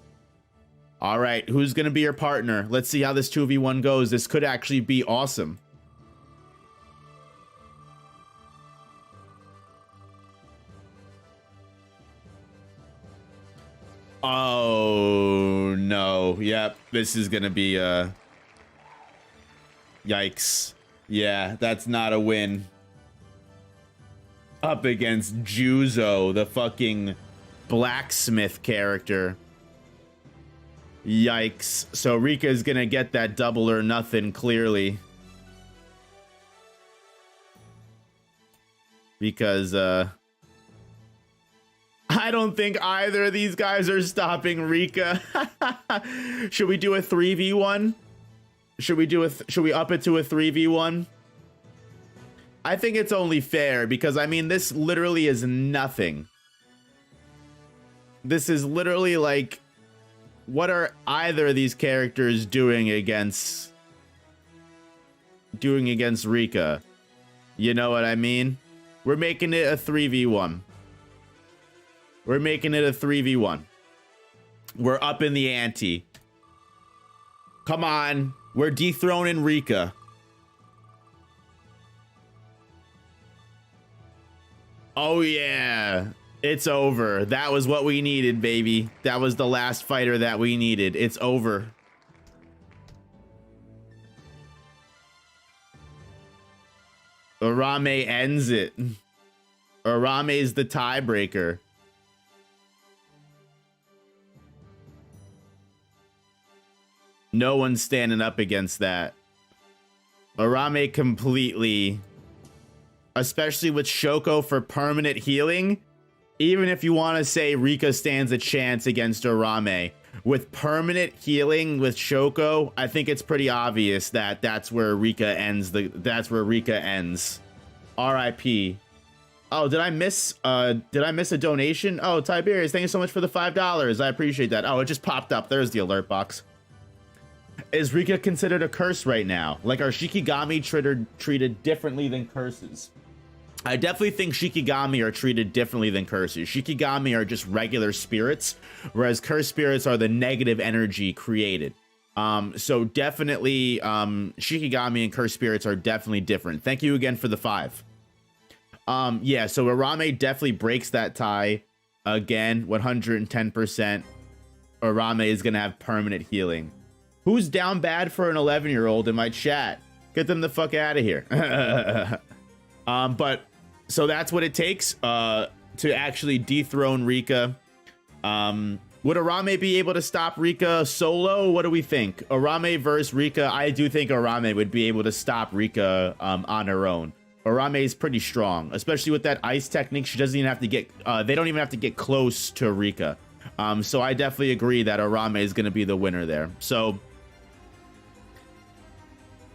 All right, who's gonna be your partner? Let's see how this 2v1 goes. This could actually be awesome. Oh no, yep, this is gonna be yikes. Yeah, that's not a win. Up against Juzo, the fucking blacksmith character. Yikes. So Rika is gonna get that double or nothing, clearly. Because, I don't think either of these guys are stopping Rika. Should we do a 3v1? Should we up it to a 3v1? I think it's only fair because, I mean, this literally is nothing. This is literally like, what are either of these characters doing against Rika? You know what I mean? We're making it a 3v1. We're making it a 3v1. We're up in the ante. Come on. We're dethroning Rika. Oh yeah. It's over. That was what we needed, baby. That was the last fighter that we needed. It's over. Orame ends it. Orame is the tiebreaker. No one's standing up against that. Orame completely, especially with Shoko for permanent healing. Even if you want to say Rika stands a chance against Orame, with permanent healing with Shoko, I think it's pretty obvious that that's where Rika ends. R.I.P. Oh, did I miss a donation? Oh, Tiberius, thank you so much for the $5. I appreciate that. Oh, it just popped up. There's the alert box. Is Rika considered a curse right now? Like, are Shikigami treated differently than curses? I definitely think Shikigami are treated differently than curses. Shikigami are just regular spirits, whereas curse spirits are the negative energy created. So definitely, Shikigami and curse spirits are definitely different. Thank you again for the 5. Yeah, so Orame definitely breaks that tie again, 110%. Orame is gonna have permanent healing. Who's down bad for an 11-year-old in my chat? Get them the fuck out of here. But so that's what it takes to actually dethrone Rika. Would Orame be able to stop Rika solo? What do we think? Orame versus Rika. I do think Orame would be able to stop Rika on her own. Orame is pretty strong, especially with that ice technique. She doesn't even have to get, they don't even have to get close to Rika. So I definitely agree that Orame is going to be the winner there. So,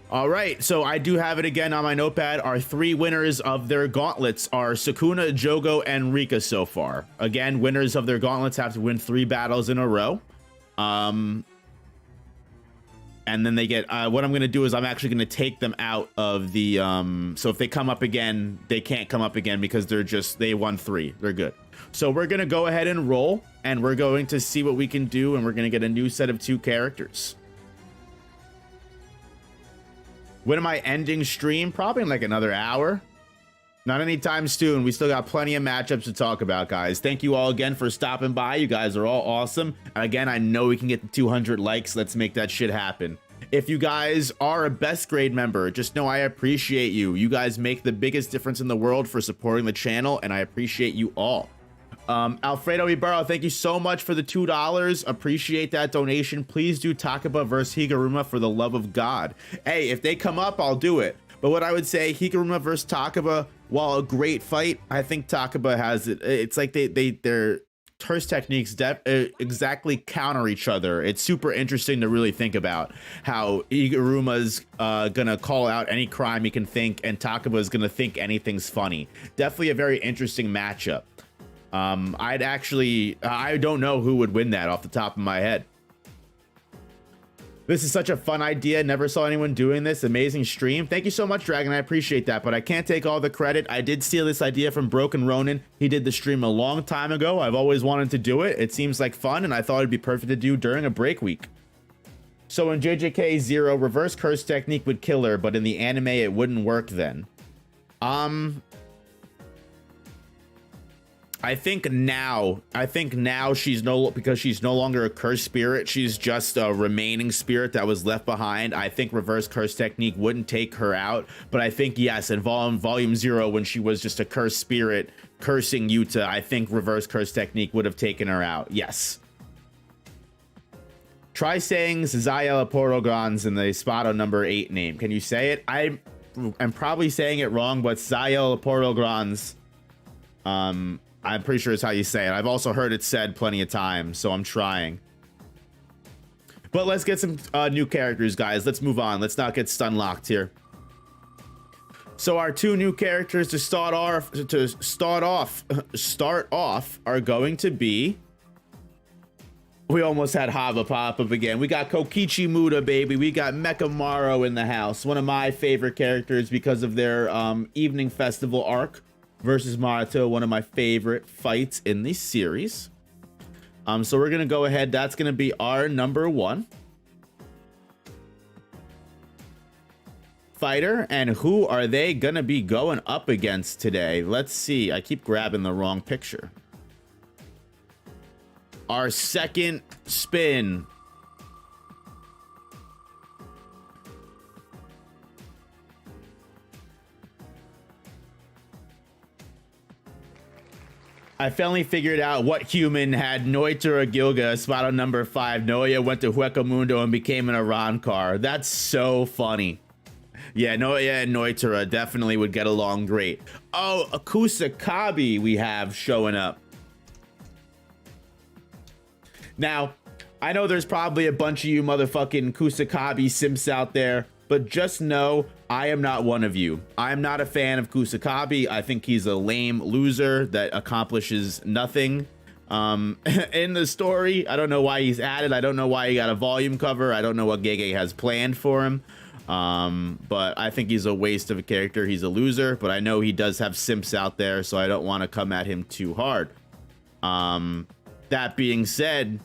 all right. So I do have it again on my notepad. Our 3 winners of their gauntlets are Sakuna, Jogo, and Rika so far. Again, winners of their gauntlets have to win 3 battles in a row. And then they get, what I'm going to do is I'm actually going to take them out of the, so if they come up again, they can't come up again because they won 3. They're good. So we're going to go ahead and roll, and we're going to see what we can do, and we're going to get a new set of 2 characters. When am I ending stream? Probably in like another hour. Not anytime soon. We still got plenty of matchups to talk about, guys. Thank you all again for stopping by. You guys are all awesome. Again, I know we can get the 200 likes. Let's make that shit happen. If you guys are a best grade member, just know I appreciate you. You guys make the biggest difference in the world for supporting the channel, and I appreciate you all. Alfredo Ibarra, thank you so much for the $2. Appreciate that donation. Please do Takaba versus Higuruma for the love of God. Hey, if they come up, I'll do it. But what I would say, Higuruma versus Takaba, while a great fight, I think Takaba has it. It's like their terse techniques exactly counter each other. It's super interesting to really think about how Higuruma's gonna call out any crime he can think, and Takaba's gonna think anything's funny. Definitely a very interesting matchup. I don't know who would win that off the top of my head. This is such a fun idea. Never saw anyone doing this. Amazing stream. Thank you so much, Dragon. I appreciate that, but I can't take all the credit. I did steal this idea from Broken Ronin. He did the stream a long time ago. I've always wanted to do it. It seems like fun, and I thought it'd be perfect to do during a break week. So in JJK 0, reverse curse technique would kill her, but in the anime, it wouldn't work then. I think now because she's no longer a cursed spirit, she's just a remaining spirit that was left behind. I think reverse curse technique wouldn't take her out, but I think yes, in volume 0, when she was just a cursed spirit cursing Yuta, I think reverse curse technique would have taken her out. Yes. Try saying Zaya Porogons in the Spado number 8 name. Can you say it? I'm probably saying it wrong, but Zaya Porogons, I'm pretty sure it's how you say it. I've also heard it said plenty of times, so I'm trying. But let's get some new characters, guys. Let's move on. Let's not get stun locked here. So our 2 new characters to start off are going to be. We almost had Haba pop up again. We got Kokichi Muda, baby. We got Mekamaru in the house. One of my favorite characters because of their evening festival arc versus Marato, one of my favorite fights in the series. So we're gonna go ahead. That's gonna be our number 1 fighter. And who are they gonna be going up against today? Let's see. I keep grabbing the wrong picture. Our second spin. I finally figured out what human had Noitura Gilga, spot on number 5. Noya went to Huecamundo and became an Arankar. That's so funny. Yeah, Noya and Noitura definitely would get along great. Oh, a Kusakabe we have showing up. Now, I know there's probably a bunch of you motherfucking Kusakabe simps out there, but just know I am not one of you. I'm not a fan of Kusakabe. I think he's a lame loser that accomplishes nothing in the story. I don't know why he's added. I don't know why he got a volume cover. I don't know what Gege has planned for him. But I think he's a waste of a character. He's a loser, but I know he does have simps out there, so I don't want to come at him too hard. That being said,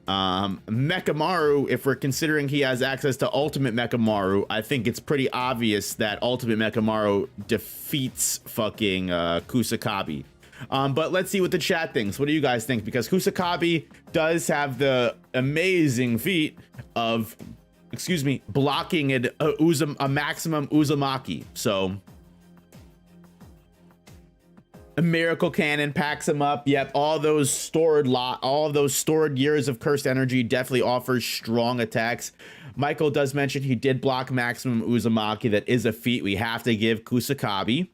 Mekamaru, if we're considering he has access to Ultimate Mekamaru, I think it's pretty obvious that Ultimate Mekamaru defeats fucking Kusakabe. But let's see what the chat thinks. What do you guys think? Because Kusakabe does have the amazing feat of, excuse me, blocking a maximum Uzumaki. So A Miracle Cannon packs him up. Yep, all those stored years of cursed energy definitely offers strong attacks. Michael does mention he did block maximum Uzumaki. That is a feat we have to give Kusakabe.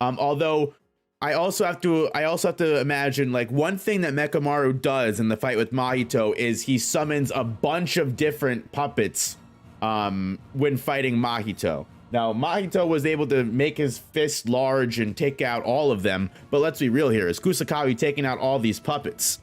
Although I also have to imagine, like, one thing that Mekamaru does in the fight with Mahito is he summons a bunch of different puppets when fighting Mahito. Now, Mahito was able to make his fist large and take out all of them, but let's be real here. Is Kusakabe taking out all these puppets?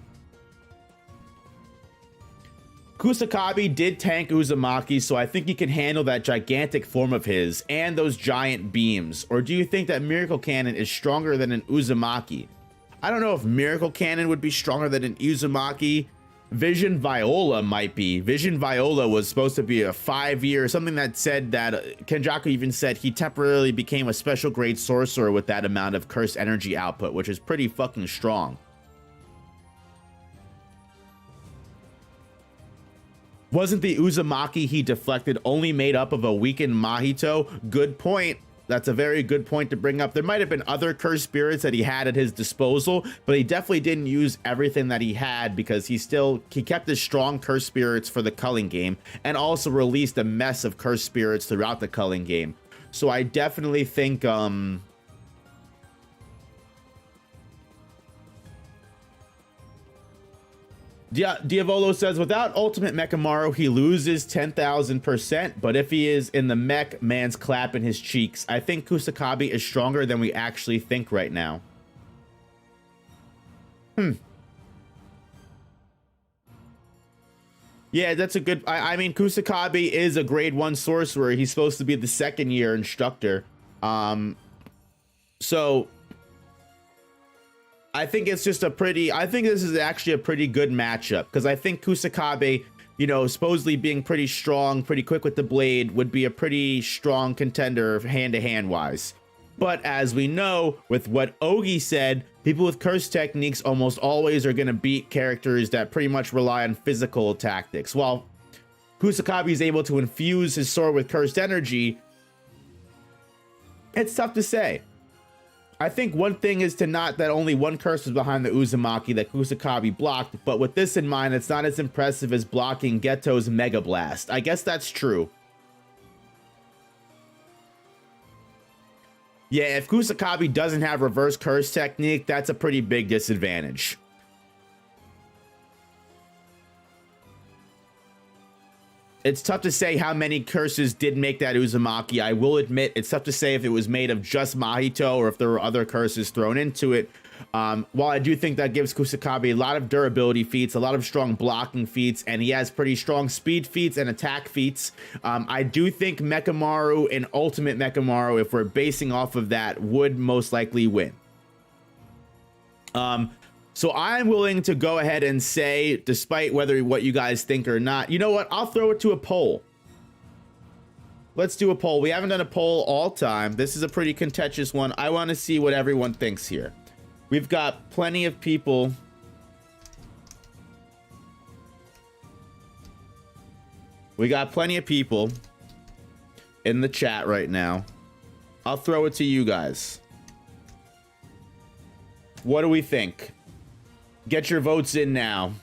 Kusakabe did tank Uzumaki, so I think he can handle that gigantic form of his and those giant beams. Or do you think that Miracle Cannon is stronger than an Uzumaki? I don't know if Miracle Cannon would be stronger than an Uzumaki. Vision Viola might be. Vision Viola was supposed to be a 5-year, something that said that Kenjaku even said he temporarily became a special grade sorcerer with that amount of cursed energy output, which is pretty fucking strong. Wasn't the Uzumaki he deflected only made up of a weakened Mahito? Good point. That's a very good point to bring up. There might have been other cursed spirits that he had at his disposal, but he definitely didn't use everything that he had because he kept his strong cursed spirits for the culling game and also released a mess of cursed spirits throughout the culling game. So I definitely think Diavolo says, without Ultimate Mekamaru, he loses 10,000%, but if he is in the mech, man's clapping his cheeks. I think Kusakabe is stronger than we actually think right now. Yeah, that's a good... I mean, Kusakabe is a grade 1 sorcerer. He's supposed to be the 2nd year instructor. So... I think it's just I think this is actually a pretty good matchup because I think Kusakabe, you know, supposedly being pretty strong, pretty quick with the blade, would be a pretty strong contender hand-to-hand wise. But as we know, with what Ogie said, people with curse techniques almost always are going to beat characters that pretty much rely on physical tactics. While Kusakabe is able to infuse his sword with cursed energy, it's tough to say. I think one thing is to not that only one curse was behind the Uzumaki that Kusakabe blocked, but with this in mind, it's not as impressive as blocking Geto's Mega Blast. I guess that's true. Yeah, if Kusakabe doesn't have reverse curse technique, that's a pretty big disadvantage. It's tough to say how many curses did make that Uzumaki. I will admit, it's tough to say if it was made of just Mahito or if there were other curses thrown into it. While I do think that gives Kusakabe a lot of durability feats, a lot of strong blocking feats, and he has pretty strong speed feats and attack feats, I do think Mekamaru and Ultimate Mekamaru, if we're basing off of that, would most likely win. So I'm willing to go ahead and say, despite whether what you guys think or not, you know what? I'll throw it to a poll. Let's do a poll. We haven't done a poll all time. This is a pretty contentious one. I want to see what everyone thinks here. We've got plenty of people. We got plenty of people in the chat right now. I'll throw it to you guys. What do we think? Get your votes in now.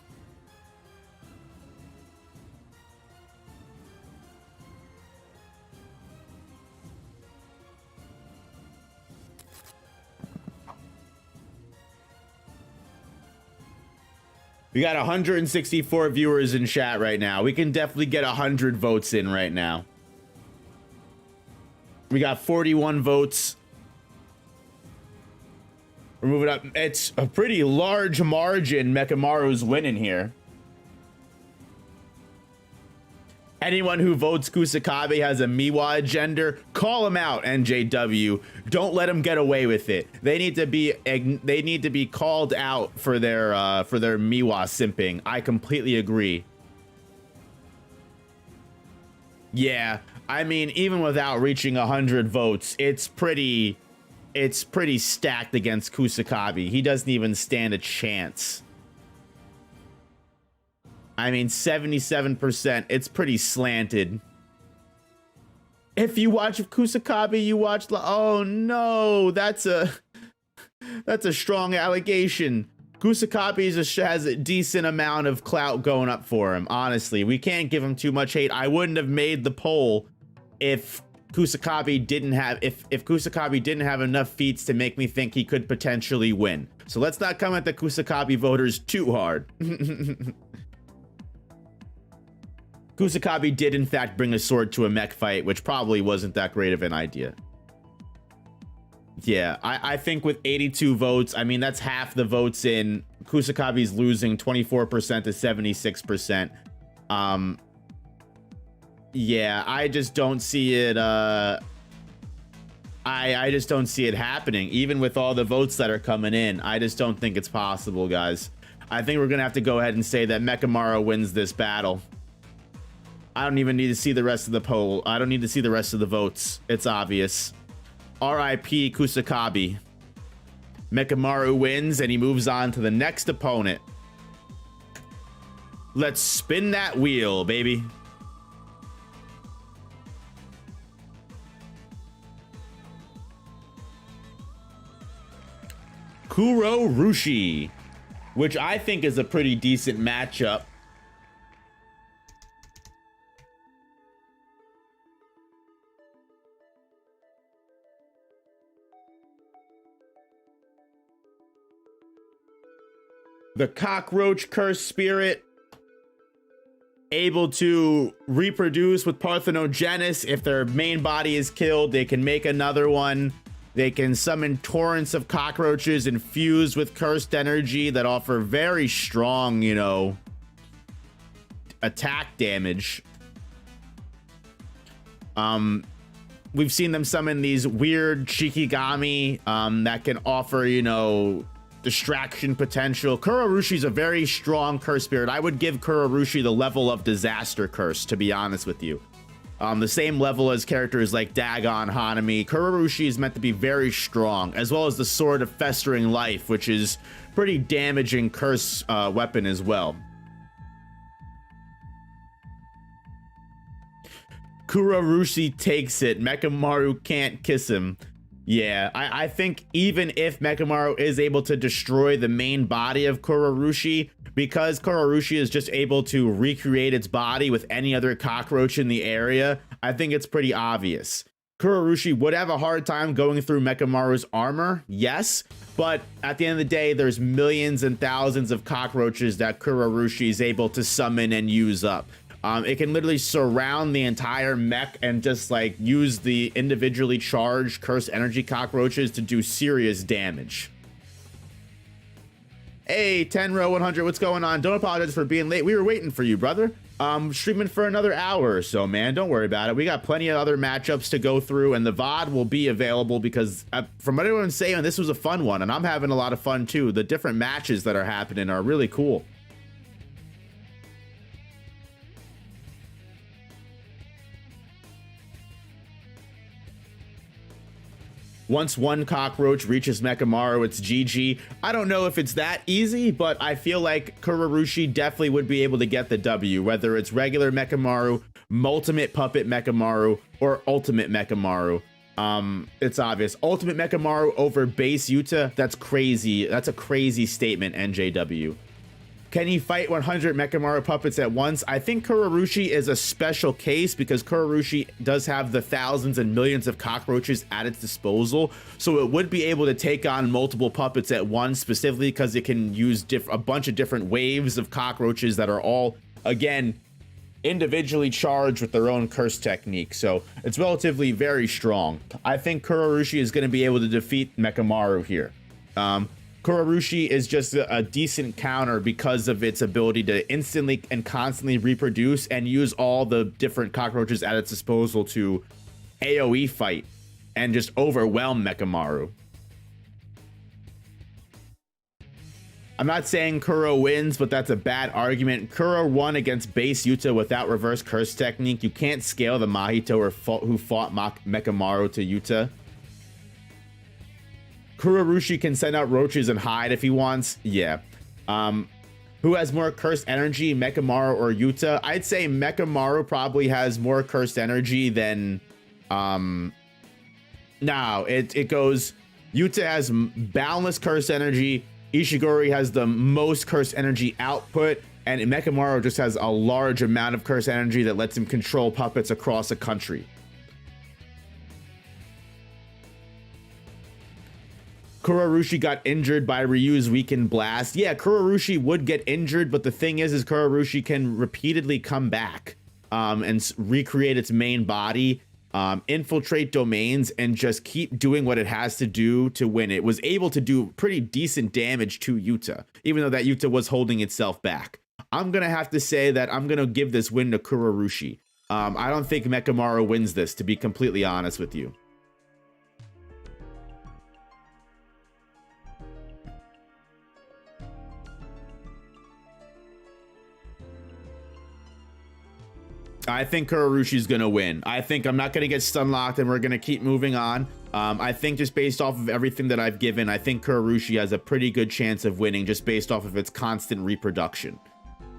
We got 164 viewers in chat right now. We can definitely get 100 votes in right now. We got 41 votes. We're moving up. It's a pretty large margin. Mekamaru's winning here. Anyone who votes Kusakabe has a Miwa agenda. Call him out, NJW. Don't let them get away with it. They need to be called out for their Miwa simping. I completely agree. Yeah, I mean, even without reaching 100 votes, it's pretty stacked against Kusakabe. He doesn't even stand a chance. I mean, 77%, it's pretty slanted. If you watch Kusakabe, you watch... Oh no, that's That's a strong allegation. Kusakabe has a decent amount of clout going up for him. Honestly, we can't give him too much hate. I wouldn't have made the poll if Kusakabe didn't have Kusakabe didn't have enough feats to make me think he could potentially win. So let's not come at the Kusakabe voters too hard. Kusakabe did in fact bring a sword to a mech fight, which probably wasn't that great of an idea. Yeah, I think with 82 votes, I mean, that's half the votes in. Kusakabe's losing 24% to 76%. Yeah, I just don't see it. I just don't see it happening. Even with all the votes that are coming in, I just don't think it's possible, guys. I think we're going to have to go ahead and say that Mechamaru wins this battle. I don't even need to see the rest of the poll. I don't need to see the rest of the votes. It's obvious. R.I.P. Kusakabe. Mechamaru wins and he moves on to the next opponent. Let's spin that wheel, baby. Kuro Rushi, which I think is a pretty decent matchup. The cockroach curse spirit, able to reproduce with parthenogenesis. If their main body is killed, they can make another one. They can summon torrents of cockroaches infused with cursed energy that offer very strong, you know, attack damage. We've seen them summon these weird Shikigami that can offer, you know, distraction potential. Kurorushi is a very strong curse spirit. I would give Kurorushi the level of disaster curse, to be honest with you. The same level as characters like Dagon, Hanami. Kurorushi is meant to be very strong, as well as the Sword of Festering Life, which is pretty damaging curse weapon as well. Kurorushi takes it. Mechamaru can't kiss him. Yeah, I think even if Mechamaru is able to destroy the main body of Kurorushi, because Kurorushi is just able to recreate its body with any other cockroach in the area, I think it's pretty obvious. Kurorushi would have a hard time going through Mechamaru's armor, yes, but at the end of the day, there's millions and thousands of cockroaches that Kurorushi is able to summon and use up. It can literally surround the entire mech and just like use the individually charged cursed energy cockroaches to do serious damage. Hey, 10 row 100, what's going on? Don't apologize for being late. We were waiting for you, brother. Streaming for another hour or so, man. Don't worry about it. We got plenty of other matchups to go through, and the VOD will be available because from what everyone's saying, this was a fun one, and I'm having a lot of fun too. The different matches that are happening are really cool. Once one cockroach reaches Mechamaru, it's GG. I don't know if it's that easy, but I feel like Kurorushi definitely would be able to get the W, whether it's regular Mechamaru, Multimate Puppet Mechamaru, or Ultimate Mechamaru. It's obvious. Ultimate Mechamaru over base Yuta, that's crazy. That's a crazy statement, NJW. Can he fight 100 Mechamaru puppets at once? I think Kurorushi is a special case because Kurorushi does have the thousands and millions of cockroaches at its disposal. So it would be able to take on multiple puppets at once, specifically because it can use a bunch of different waves of cockroaches that are all, again, individually charged with their own curse technique. So it's relatively very strong. I think Kurorushi is going to be able to defeat Mechamaru here. Kurorushi is just a decent counter because of its ability to instantly and constantly reproduce and use all the different cockroaches at its disposal to AoE fight and just overwhelm Mechamaru. I'm not saying Kuro wins, but that's a bad argument. Kuro won against base Yuta without reverse curse technique. You can't scale the Mahito who fought Mechamaru to Yuta. Kurorushi can send out roaches and hide if he wants. Yeah. Who has more cursed energy, Mechamaru or Yuta? I'd say Mechamaru probably has more cursed energy than... No, it goes Yuta has boundless curse energy. Ishiguro has the most curse energy output, and Mechamaru just has a large amount of curse energy that lets him control puppets across a country. Kurorushi got injured by Ryu's weakened blast. Yeah, Kurorushi would get injured, but the thing is Kurorushi can repeatedly come back and recreate its main body, infiltrate domains, and just keep doing what it has to do to win. It was able to do pretty decent damage to Yuta, even though that Yuta was holding itself back. I'm going to have to say that I'm going to give this win to Kurorushi. I don't think Mechamaru wins this, to be completely honest with you. I think Kurorushi's gonna win. I think I'm not gonna get stun locked and we're gonna keep moving on. I think just based off of everything that I've given, I think Kurorushi has a pretty good chance of winning just based off of its constant reproduction.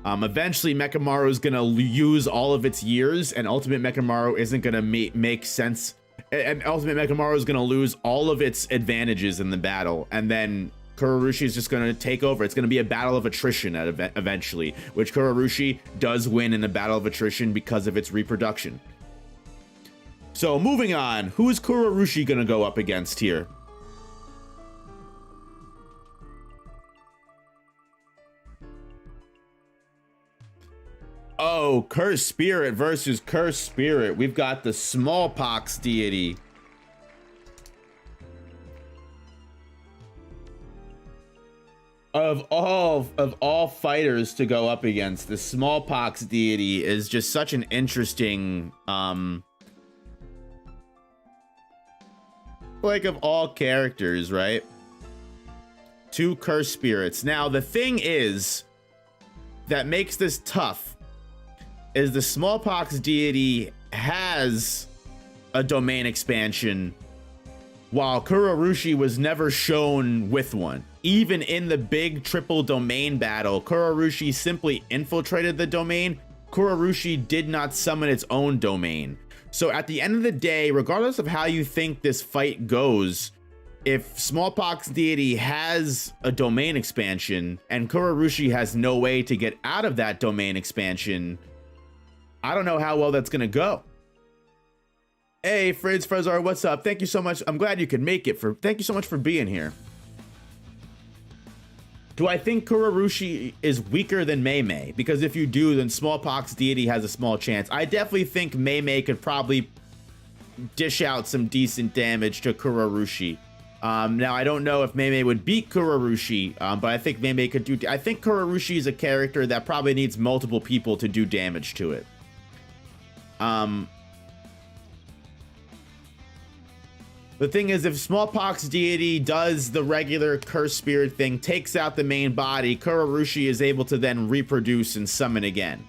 Eventually Mechamaru is gonna use all of its years, and Ultimate Mechamaru isn't gonna make sense. And Ultimate Mechamaru is gonna lose all of its advantages in the battle, and then Kurorushi is just going to take over. It's going to be a battle of attrition eventually, which Kurorushi does win in a battle of attrition because of its reproduction. So moving on, who is Kurorushi going to go up against here? Oh, Cursed Spirit versus Cursed Spirit. We've got the smallpox deity. Of all fighters to go up against, the smallpox deity is just such an interesting like, of all characters, right? Two cursed spirits. Now the thing is that makes this tough is the smallpox deity has a domain expansion, while Kurorushi was never shown with one. Even in the big triple domain battle, Kurorushi simply infiltrated the domain. Kurorushi did not summon its own domain. So at the end of the day, regardless of how you think this fight goes, if Smallpox Deity has a domain expansion and Kurorushi has no way to get out of that domain expansion, I don't know how well that's gonna go. Hey, Fritz Frezar, what's up? Thank you so much. I'm glad you could make it. Thank you so much for being here. Do I think Kurorushi is weaker than Mei? Because if you do, then Smallpox Deity has a small chance. I definitely think Mei could probably dish out some decent damage to Kurorushi. Now, I don't know if Mei would beat Kurorushi, but I think Mei could do... I think Kurorushi is a character that probably needs multiple people to do damage to it. The thing is, if Smallpox Deity does the regular Curse Spirit thing, takes out the main body, Kurorushi is able to then reproduce and summon again.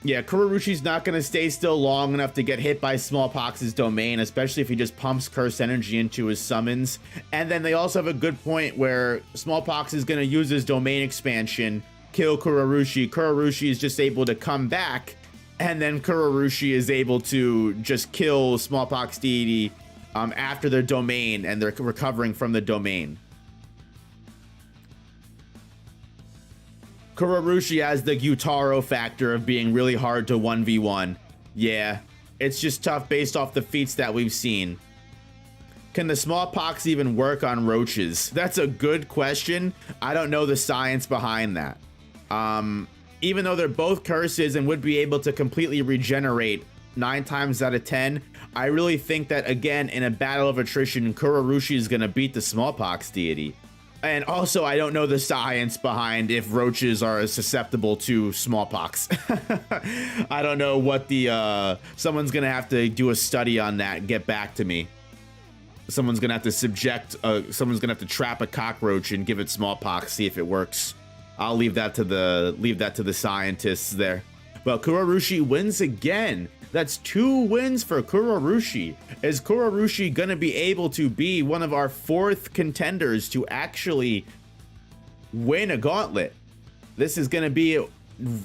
Yeah, Kurorushi's not going to stay still long enough to get hit by Smallpox's domain, especially if he just pumps curse energy into his summons. And then they also have a good point where Smallpox is going to use his domain expansion, kill Kurorushi. Kurorushi is just able to come back, and then Kurorushi is able to just kill Smallpox Deity after their domain, and they're recovering from the domain. Kurorushi has the Gyutaro factor of being really hard to 1v1. Yeah, it's just tough based off the feats that we've seen. Can the smallpox even work on roaches? That's a good question. I don't know the science behind that. Even though they're both curses and would be able to completely regenerate 9 times out of 10, I really think that, again, in a battle of attrition, Kurorushi is going to beat the smallpox deity. And also, I don't know the science behind if roaches are susceptible to smallpox. I don't know what the, someone's gonna have to do a study on that and get back to me. Someone's gonna have to someone's gonna have to trap a cockroach and give it smallpox, see if it works. I'll leave that to the scientists there. But Kurorushi wins again. That's 2 wins for Kurorushi. Is Kurorushi gonna be able to be one of our 4th contenders to actually win a gauntlet? This is gonna be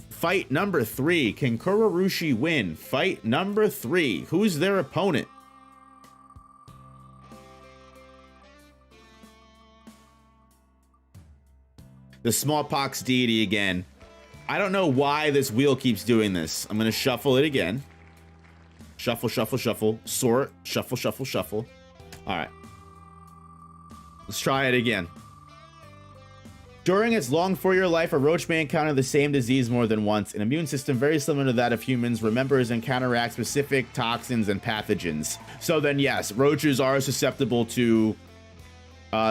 fight number 3. Can Kurorushi win? Fight number 3. Who's their opponent? The smallpox deity again. I don't know why this wheel keeps doing this. I'm gonna shuffle it again. Shuffle, shuffle, shuffle. Sort, shuffle, shuffle, shuffle. All right. Let's try it again. During its long 4-year life, a roach may encounter the same disease more than once. An immune system very similar to that of humans remembers and counteracts specific toxins and pathogens. So then, yes, roaches are susceptible to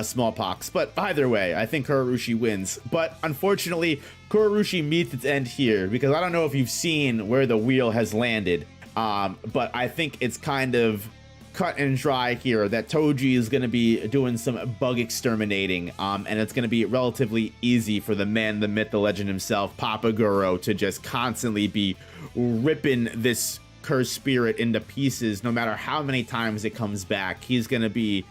smallpox. But either way, I think Kurorushi wins. But unfortunately, Kurorushi meets its end here because I don't know if you've seen where the wheel has landed. But I think it's kind of cut and dry here that Toji is going to be doing some bug exterminating, and it's going to be relatively easy for the man, the myth, the legend himself, Papa Guro, to just constantly be ripping this cursed spirit into pieces. No matter how many times it comes back, he's going to be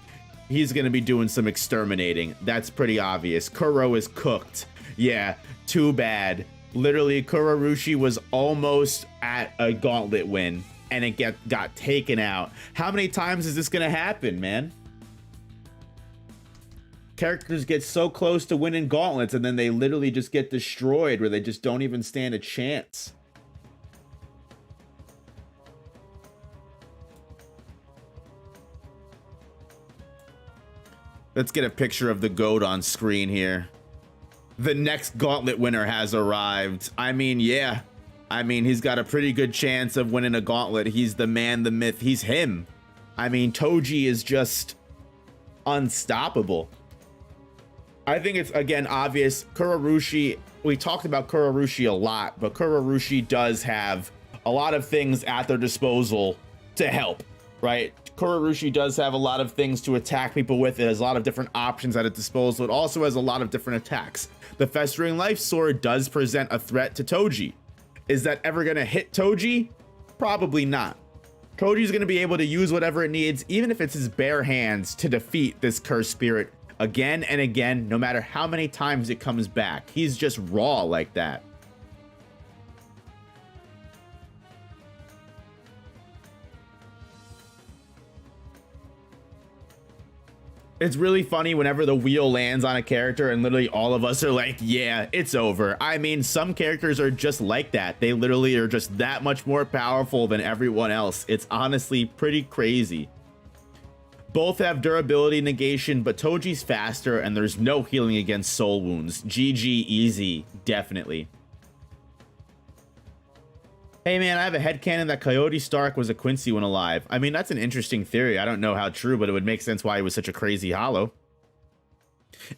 doing some exterminating. That's pretty obvious. Kuro is cooked. Yeah, too bad. Literally, Kurorushi was almost at a gauntlet win, and it got taken out. How many times is this gonna happen, man? Characters get so close to winning gauntlets, and then they literally just get destroyed, where they just don't even stand a chance. Let's get a picture of the goat on screen here. The next gauntlet winner has arrived. I mean, yeah. I mean, he's got a pretty good chance of winning a gauntlet. He's the man, the myth. He's him. I mean, Toji is just unstoppable. I think it's, again, obvious. Kurorushi, we talked about Kurorushi a lot, but Kurorushi does have a lot of things at their disposal to help, right? Kurorushi does have a lot of things to attack people with. It has a lot of different options at its disposal. It also has a lot of different attacks. The Festering Life Sword does present a threat to Toji. Is that ever going to hit Toji? Probably not. Toji's going to be able to use whatever it needs, even if it's his bare hands, to defeat this cursed spirit again and again, no matter how many times it comes back. He's just raw like that. It's really funny whenever the wheel lands on a character and literally all of us are like, yeah, it's over. I mean, some characters are just like that. They literally are just that much more powerful than everyone else. It's honestly pretty crazy. Both have durability negation, but Toji's faster and there's no healing against soul wounds. GG easy, definitely. Hey man, I have a headcanon that Coyote Stark was a Quincy when alive. I mean, that's an interesting theory. I don't know how true, but it would make sense why he was such a crazy hollow.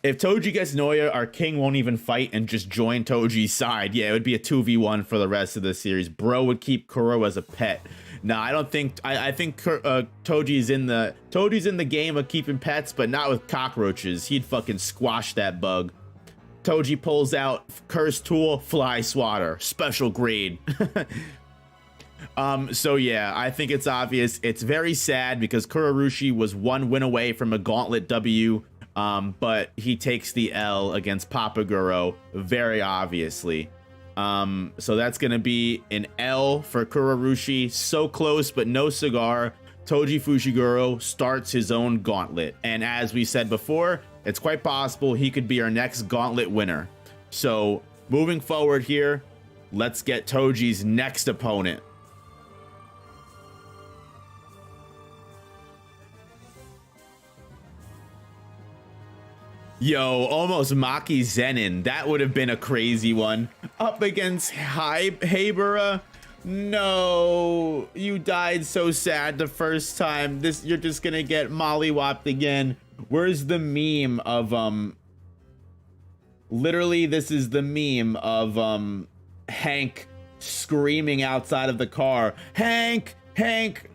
If Toji gets Noya, our king won't even fight and just join Toji's side. Yeah, it would be a 2v1 for the rest of the series. Bro would keep Kuro as a pet. Nah, I don't think, I think Toji's in the game of keeping pets, but not with cockroaches. He'd fucking squash that bug. Toji pulls out Cursed Tool, Fly Swatter, special grade. So yeah, I think it's obvious. It's very sad because Kurorushi was one win away from a gauntlet W, but he takes the L against Papa Guro, very obviously. So that's gonna be an L for Kurorushi. So close, but no cigar. Toji Fushiguro starts his own gauntlet, and as we said before, it's quite possible he could be our next gauntlet winner. So moving forward here, let's get Toji's next opponent. Yo, almost Maki Zenin. That would have been a crazy one. Up against Habura. No, you died so sad the first time. You're just gonna get mollywopped again. Where's the meme of literally this is the meme of Hank screaming outside of the car, Hank,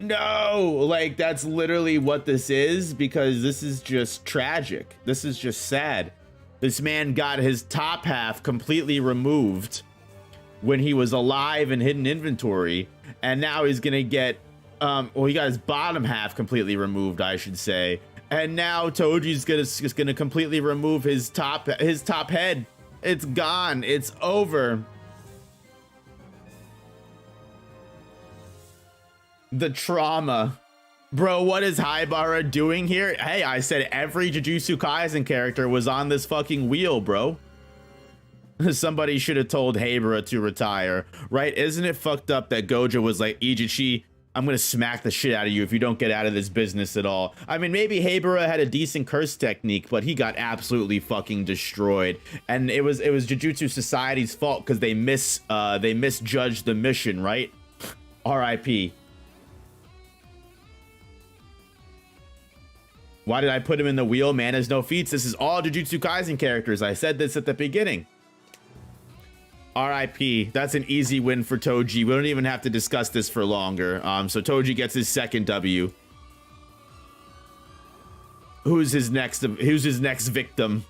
no! Like, that's literally what this is, because this is just tragic. This is just sad. This man got his top half completely removed when he was alive in hidden inventory, and now he's gonna get well, he got his bottom half completely removed, I should say, and now Toji's just gonna completely remove his top head. It's gone. It's over. The trauma. Bro, what is Haibara doing here? Hey, I said every Jujutsu Kaisen character was on this fucking wheel, bro. Somebody should have told Haibara to retire, right? Isn't it fucked up that Gojo was like, Ijichi, I'm gonna smack the shit out of you if you don't get out of this business at all. I mean, maybe Haibara had a decent curse technique, but he got absolutely fucking destroyed. And it was Jujutsu Society's fault because they misjudged the mission, right? R.I.P. Why did I put him in the wheel? Man has no feats. This is all Jujutsu Kaisen characters. I said this at the beginning. RIP. That's an easy win for Toji. We don't even have to discuss this for longer. So Toji gets his second W. Who's his next victim?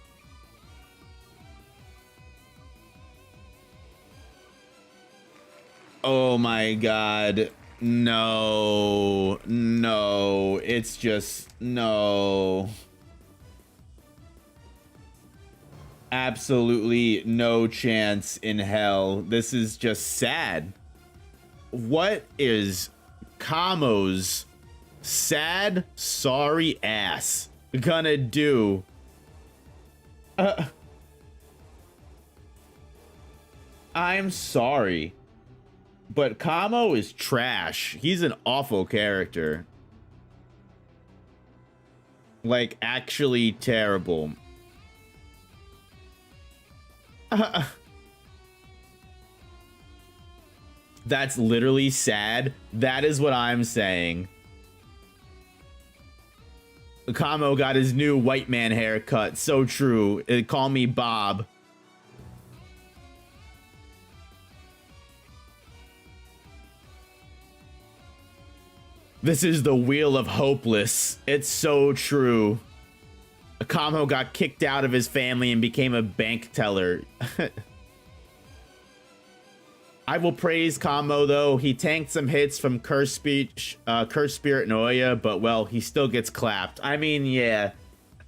Oh my god. No. No. It's just no. Absolutely no chance in hell. This is just sad. What is Kamo's sad, sorry ass gonna do? I'm sorry, but Kamo is trash. He's an awful character. Like, actually terrible. That's literally sad. That is what I'm saying. Kamo got his new white man haircut. So true. Call me Bob. This is the wheel of hopeless. It's so true. Kamo got kicked out of his family and became a bank teller. I will praise Kamo though. He tanked some hits from Curse Spirit Noya, but well, he still gets clapped. I mean, yeah.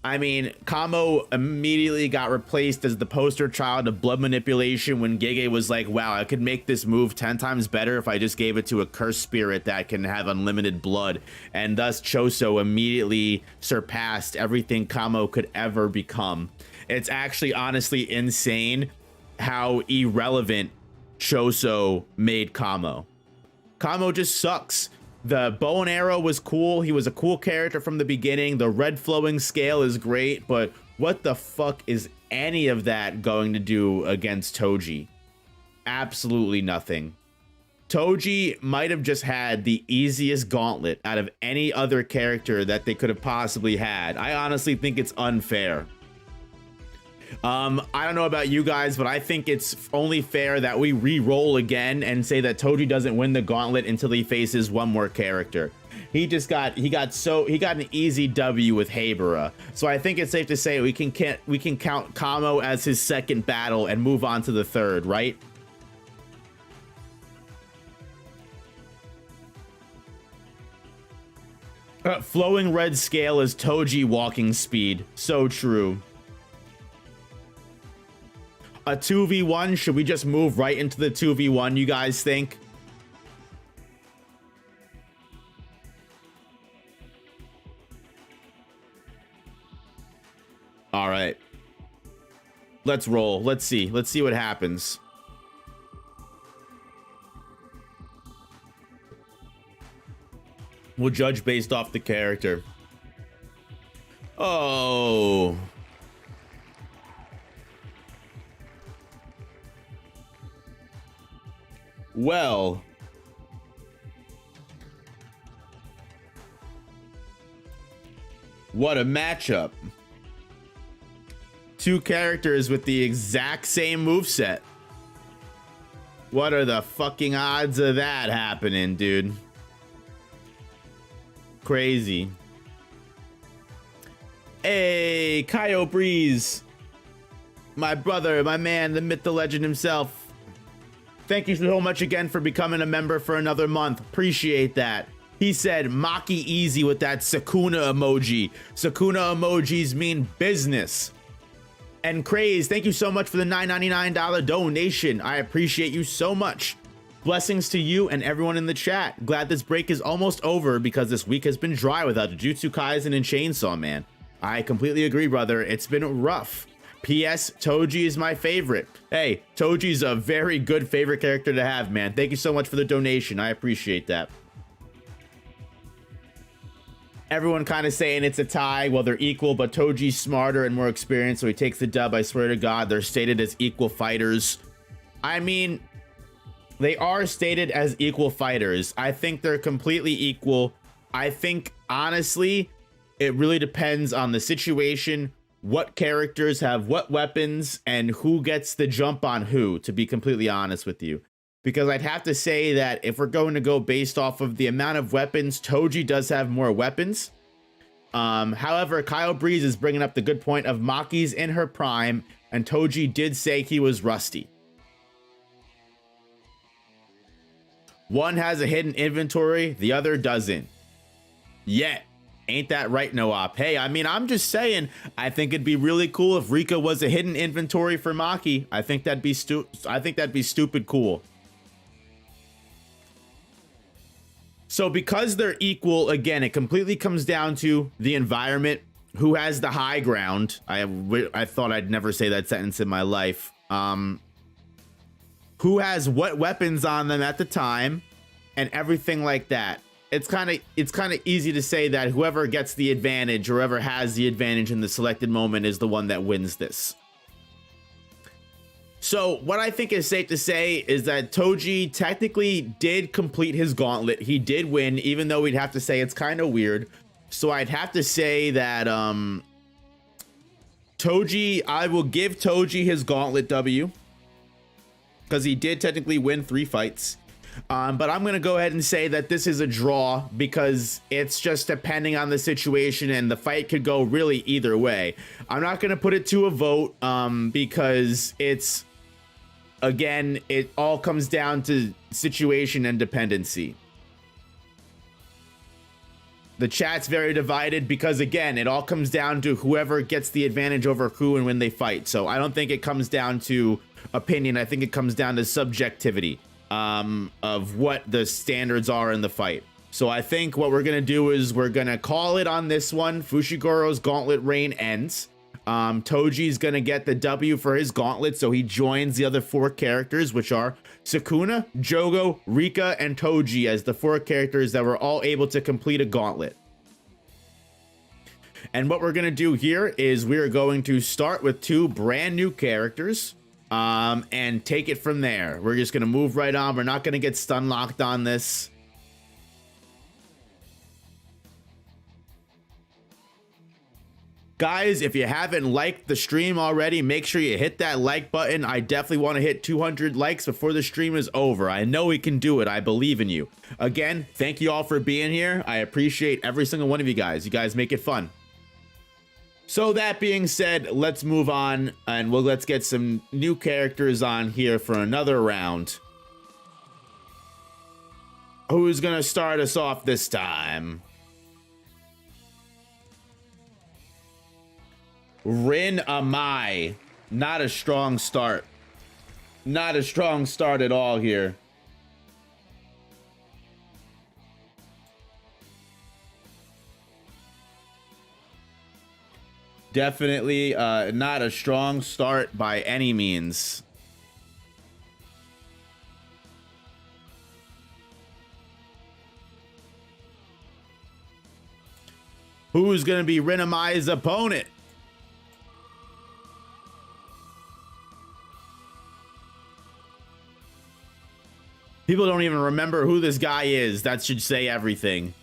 I mean, Kamo immediately got replaced as the poster child of blood manipulation when Gege was like, wow, I could make this move 10 times better if I just gave it to a cursed spirit that can have unlimited blood. And thus Choso immediately surpassed everything Kamo could ever become. It's actually honestly insane how irrelevant Choso made Kamo. Kamo just sucks. The bow and arrow was cool. He was a cool character from the beginning. The red flowing scale is great, but what the fuck is any of that going to do against Toji? Absolutely nothing. Toji might have just had the easiest gauntlet out of any other character that they could have possibly had. I honestly think it's unfair. I don't know about you guys, but I think it's only fair that we re-roll again and say that Toji doesn't win the gauntlet until he faces one more character. He got an easy W with Haibara. So I think it's safe to say we can count Kamo as his second battle and move on to the third, right? Flowing red scale is Toji walking speed. So true. A 2v1, should we just move right into the 2v1, you guys think? All right. Let's roll. Let's see what happens. We'll judge based off the character. Oh. Well, what a matchup. Two characters with the exact same moveset. What are the fucking odds of that happening, dude? Crazy. Hey, Kaio Breeze. My brother, my man, the myth, the legend himself. Thank you so much again for becoming a member for another month. Appreciate that. He said, Maki easy with that Sakuna emoji. Sakuna emojis mean business. And Craze, thank you so much for the $9.99 donation. I appreciate you so much. Blessings to you and everyone in the chat. Glad this break is almost over because this week has been dry without Jujutsu Kaisen and Chainsaw Man. I completely agree, brother. It's been rough. P.S. Toji is my favorite. Hey, Toji's a very good favorite character to have, man. Thank you so much for the donation. I appreciate that. Everyone kind of saying it's a tie. Well, they're equal, but Toji's smarter and more experienced, so he takes the dub. I swear to God, they're stated as equal fighters. I mean, they are stated as equal fighters. I think they're completely equal. I think, honestly, it really depends on the situation, what characters have what weapons, and who gets the jump on who, to be completely honest with you. Because I'd have to say that if we're going to go based off of the amount of weapons, Toji does have more weapons. However, Kyle Breeze is bringing up the good point of Maki's in her prime, and Toji did say he was rusty. One has a hidden inventory, the other doesn't. Yet. Ain't that right, Noop? Hey, I mean, I'm just saying, I think it'd be really cool if Rika was a hidden inventory for Maki. I think that'd be stupid cool. So because they're equal, again, it completely comes down to the environment, who has the high ground. I thought I'd never say that sentence in my life. Who has what weapons on them at the time, and everything like that. It's kind of easy to say that whoever gets the advantage, or whoever has the advantage in the selected moment, is the one that wins this. So what I think is safe to say is that Toji technically did complete his gauntlet. He did win, even though we'd have to say it's kind of weird. So I'd have to say that Toji, I will give Toji his gauntlet W, because he did technically win 3 fights. But I'm going to go ahead and say that this is a draw, because it's just depending on the situation, and the fight could go really either way. I'm not going to put it to a vote because it's, again, it all comes down to situation and dependency. The chat's very divided because, again, it all comes down to whoever gets the advantage over who and when they fight. So I don't think it comes down to opinion. I think it comes down to subjectivity of what the standards are in the fight. So I think what we're gonna do is we're gonna call it on this one. Fushigoro's gauntlet reign ends. Toji's gonna get the W for his gauntlet, so he joins the other 4 characters, which are Sakuna, Jogo, Rika, and Toji, as the 4 characters that were all able to complete a gauntlet. And what we're gonna do here is we are going to start with 2 brand new characters. And take it from there. We're just gonna move right on. We're not gonna get stun locked on this. Guys, if you haven't liked the stream already, make sure you hit that like button. I definitely want to hit 200 likes before the stream is over. I know we can do it. I believe in you. Again, thank you all for being here. I appreciate every single one of you guys. You guys make it fun. So that being said, let's move on, and let's get some new characters on here for another round. Who's gonna start us off this time? Rin Amai. Not a strong start. Not a strong start at all here. Definitely not a strong start by any means. Who's going to be Rinamai's opponent? People don't even remember who this guy is. That should say everything.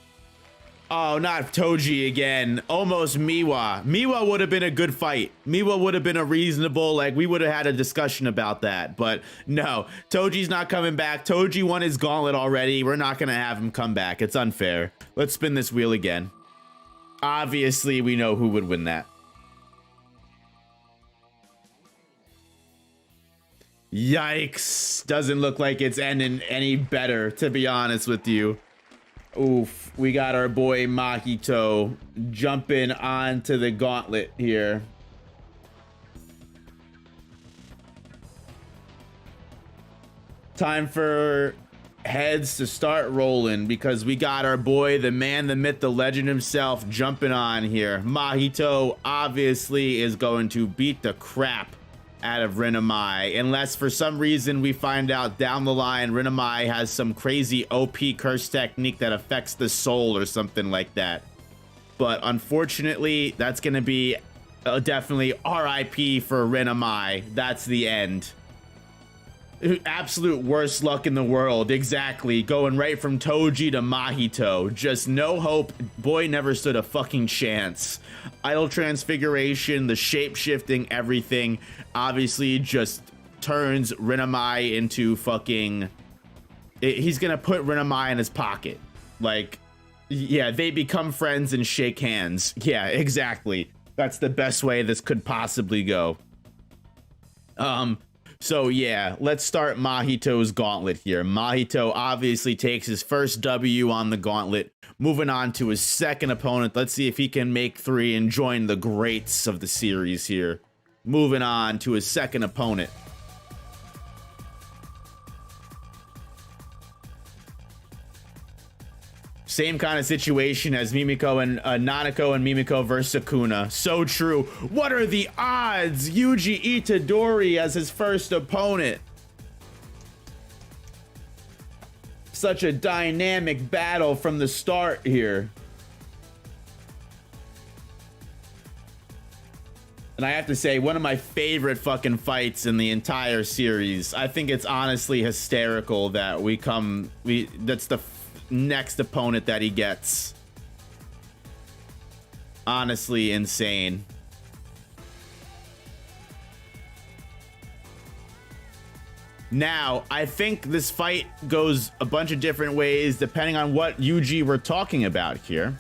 Oh, not Toji again. Almost Miwa. Miwa would have been a good fight. Miwa would have been a reasonable, like, we would have had a discussion about that. But no, Toji's not coming back. Toji won his gauntlet already. We're not going to have him come back. It's unfair. Let's spin this wheel again. Obviously, we know who would win that. Yikes. Doesn't look like it's ending any better, to be honest with you. Oof, we got our boy Mahito jumping onto the gauntlet here. Time for heads to start rolling because we got our boy, the man, the myth, the legend himself jumping on here. Mahito obviously is going to beat the crap out of Rinomai, unless for some reason we find out down the line Rinomai has some crazy OP curse technique that affects the soul or something like that. But unfortunately, that's going to be definitely RIP for Rinomai. That's the end. Absolute worst luck in the world. Exactly. Going right from Toji to Mahito. Just no hope. Boy never stood a fucking chance. Idol transfiguration, the shape shifting, everything obviously just turns Rinomai into fucking... He's gonna put Rinomai in his pocket. Like, yeah, they become friends and shake hands. Yeah, exactly. That's the best way this could possibly go. So yeah, let's start Mahito's gauntlet here. Mahito obviously takes his first W on the gauntlet, moving on to his second opponent. Let's see if he can make 3 and join the greats of the series here. Moving on to his second opponent. Same kind of situation as Mimiko and Nanako and Mimiko versus Sakuna. So true. What are the odds? Yuji Itadori as his first opponent. Such a dynamic battle from the start here. And I have to say, one of my favorite fucking fights in the entire series. I think it's honestly hysterical that that's the next opponent that he gets. Honestly insane. Now, I think this fight goes a bunch of different ways depending on what Yuji we're talking about here.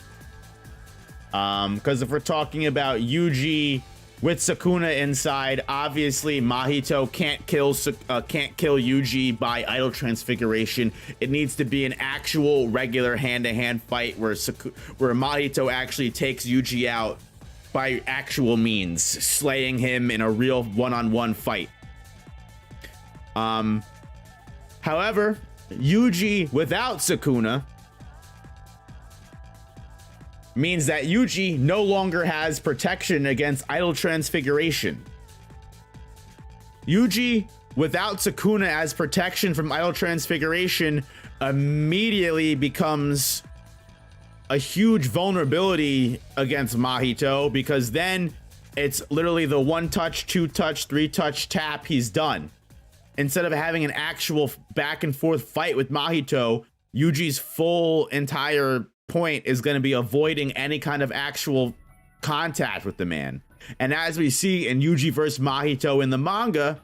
Because if we're talking about Yuji with Sakuna inside, obviously Mahito can't kill Yuji by idol transfiguration. It needs to be an actual regular hand-to-hand fight where Mahito actually takes Yuji out by actual means, slaying him in a real one-on-one fight. However, Yuji without Sakuna means that Yuji no longer has protection against idol transfiguration. Yuji without Sakuna as protection from idol transfiguration immediately becomes a huge vulnerability against Mahito, because then it's literally the 1-touch, 2-touch, 3-touch tap, he's done. Instead of having an actual back and forth fight with Mahito, Yuji's full entire point is going to be avoiding any kind of actual contact with the man. And as we see in Yuji versus Mahito in the manga,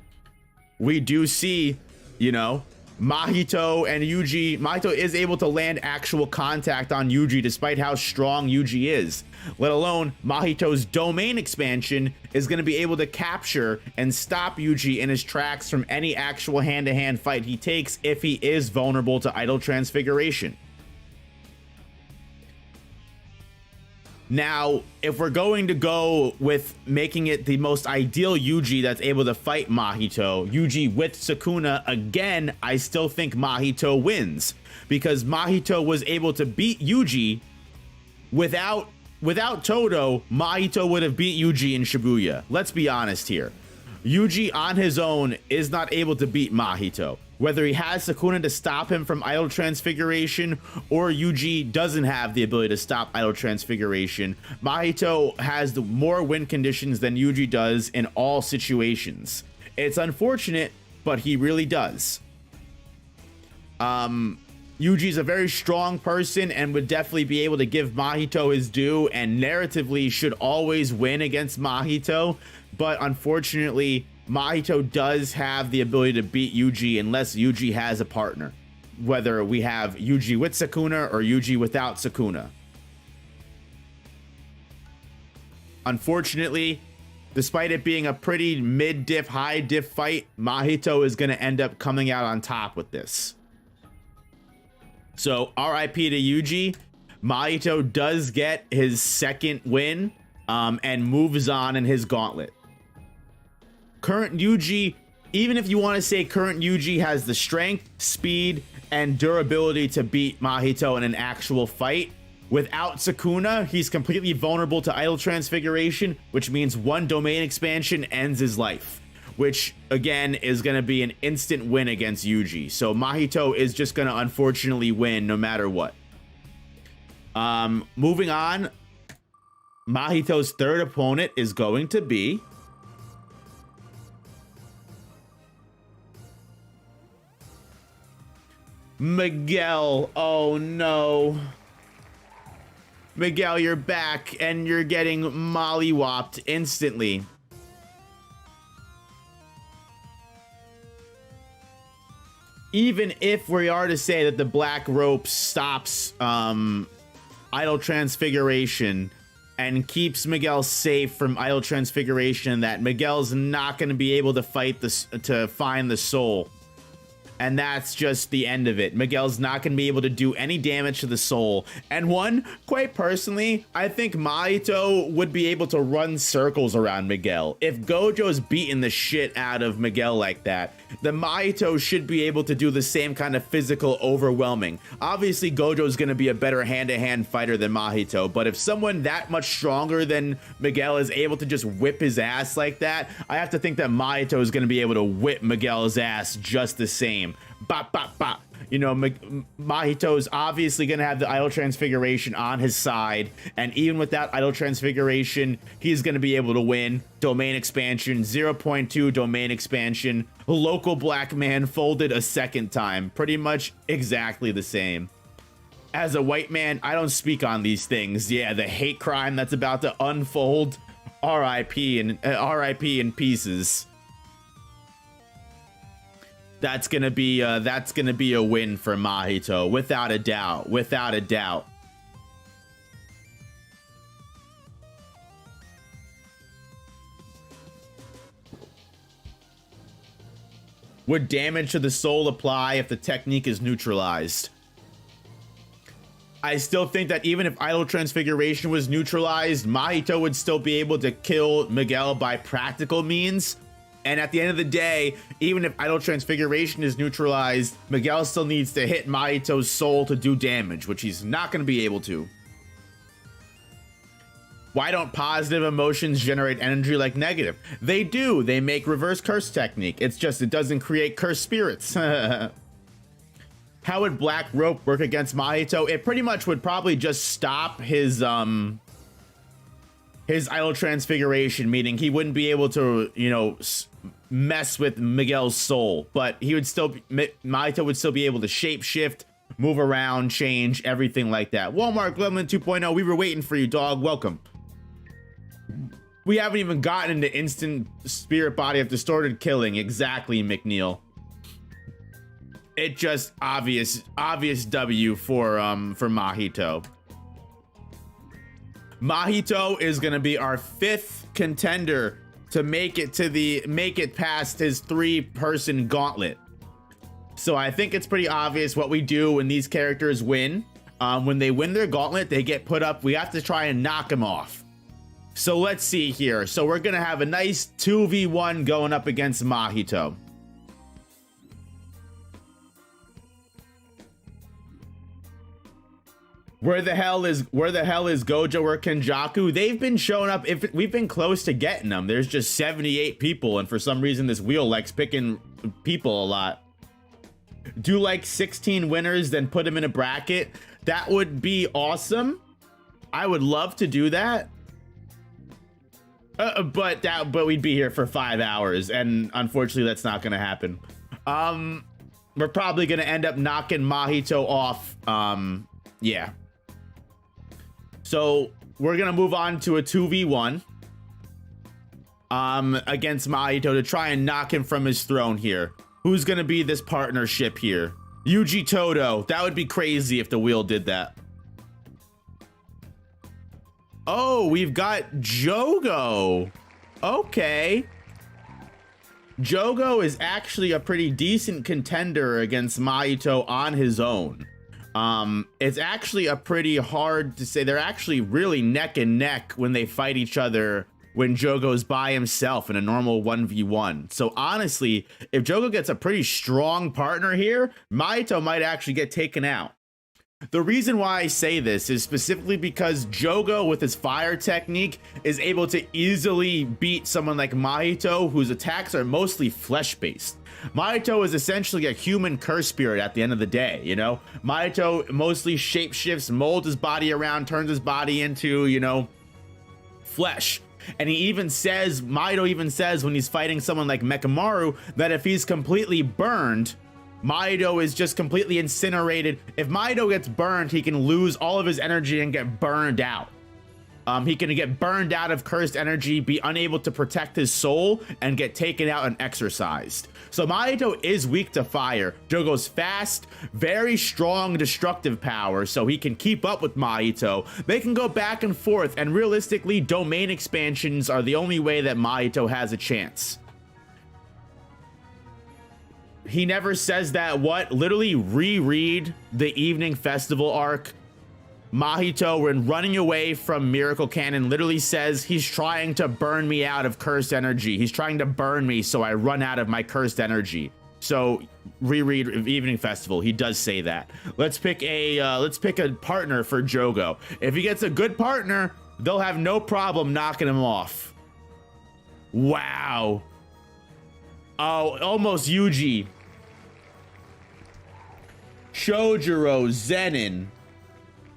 we do see, you know, Mahito is able to land actual contact on Yuji despite how strong Yuji is. Let alone Mahito's domain expansion is going to be able to capture and stop Yuji in his tracks from any actual hand-to-hand fight he takes if he is vulnerable to idol transfiguration. Now, if we're going to go with making it the most ideal Yuji that's able to fight Mahito, Yuji with Sakuna, again, I still think Mahito wins, because Mahito was able to beat Yuji without Todo. Mahito would have beat Yuji in Shibuya. Let's be honest here. Yuji on his own is not able to beat Mahito. Whether he has Sakuna to stop him from idol transfiguration or Yuji doesn't have the ability to stop idol transfiguration, Mahito has the more win conditions than Yuji does in all situations. It's unfortunate, but he really does. Yuji's a very strong person and would definitely be able to give Mahito his due, and narratively should always win against Mahito, but unfortunately Mahito does have the ability to beat Yuji unless Yuji has a partner, whether we have Yuji with Sakuna or Yuji without Sakuna. Unfortunately, despite it being a pretty mid-diff, high-diff fight, Mahito is going to end up coming out on top with this. So RIP to Yuji. Mahito does get his second win and moves on in his gauntlet. Current Yuji even if you want to say current Yuji has the strength, speed, and durability to beat Mahito in an actual fight, without Sakuna, he's completely vulnerable to Idol Transfiguration, which means one domain expansion ends his life, which again is going to be an instant win against Yuji. So Mahito is just going to unfortunately win no matter what. Moving on, Mahito's third opponent is going to be Miguel. Oh no. Miguel, you're back and you're getting mollywopped instantly. Even if we are to say that the black rope stops Idol Transfiguration and keeps Miguel safe from Idol Transfiguration, that Miguel's not going to be able to fight this to find the soul. And that's just the end of it. Miguel's not going to be able to do any damage to the soul. And quite personally, I think Mahito would be able to run circles around Miguel. If Gojo's beating the shit out of Miguel like that, then Mahito should be able to do the same kind of physical overwhelming. Obviously, Gojo's going to be a better hand-to-hand fighter than Mahito, but if someone that much stronger than Miguel is able to just whip his ass like that, I have to think that Mahito is going to be able to whip Miguel's ass just the same. Bop, bop, bop. You know, Mahito's obviously going to have the Idol Transfiguration on his side, and even without Idol Transfiguration, he's going to be able to win. Domain expansion, 0.2 domain expansion. Local black man folded a second time. Pretty much exactly the same. As a white man, I don't speak on these things. Yeah, the hate crime that's about to unfold. RIP in pieces. That's gonna be a win for Mahito, without a doubt, without a doubt. Would damage to the soul apply if the technique is neutralized? I still think that even if Idol Transfiguration was neutralized, Mahito would still be able to kill Miguel by practical means. And at the end of the day, even if Idol Transfiguration is neutralized, Miguel still needs to hit Mahito's soul to do damage, which he's not going to be able to. Why don't positive emotions generate energy like negative? They do. They make reverse curse technique. It's just it doesn't create cursed spirits. How would Black Rope work against Mahito? It pretty much would probably just stop his Idol Transfiguration, meaning he wouldn't be able to, you know, mess with Miguel's soul, but he would still, Mahito would still be able to shapeshift, move around, change, everything like that. Walmart Gremlin 2.0, we were waiting for you, dog. Welcome. We haven't even gotten into instant spirit body of distorted killing. Exactly, McNeil. It just obvious W for Mahito. Mahito is gonna be our 5th contender to make it past his 3-person gauntlet. So I think it's pretty obvious what we do when these characters win. When they win their gauntlet, they get put up. We have to try and knock them off. So let's see here. So we're gonna have a nice 2v1 going up against Mahito. Where the hell is Gojo or Kenjaku? They've been showing up. If we've been close to getting them. There's just 78 people, and for some reason this wheel likes picking people a lot. Do like 16 winners, then put them in a bracket. That would be awesome. I would love to do that. But we'd be here for 5 hours, and unfortunately that's not gonna happen. We're probably gonna end up knocking Mahito off. Yeah. So we're gonna move on to a 2v1 against Mahito to try and knock him from his throne here. Who's gonna be this partnership here? Yuji Todo. That would be crazy if the wheel did that. Oh, we've got Jogo. Okay. Jogo is actually a pretty decent contender against Mahito on his own. It's actually a pretty hard to say. They're actually really neck and neck when they fight each other when Jogo's by himself in a normal 1v1. So honestly, if Jogo gets a pretty strong partner here, Mahito might actually get taken out. The reason why I say this is specifically because Jogo, with his fire technique, is able to easily beat someone like Mahito, whose attacks are mostly flesh-based. Mahito is essentially a human curse spirit at the end of the day, you know? Mahito mostly shapeshifts, molds his body around, turns his body into, you know, flesh. And he even says, Mahito even says when he's fighting someone like Mekamaru, that if he's completely burned, Mahito is just completely incinerated. If Mahito gets burned, he can lose all of his energy and get burned out. He can get burned out of cursed energy, be unable to protect his soul, and get taken out and exorcised. So Mahito is weak to fire. Jogo's fast, very strong destructive power, so he can keep up with Mahito. They can go back and forth, and realistically, domain expansions are the only way that Mahito has a chance. He never says that. What? Literally reread the Evening Festival arc. Mahito, when running away from Miracle Cannon, literally says he's trying to burn me out of cursed energy. He's trying to burn me so I run out of my cursed energy. So reread Evening Festival. He does say that. Let's pick a partner for Jogo. If he gets a good partner, they'll have no problem knocking him off. Wow. Oh, almost Yuji. Chojuro, Zenin.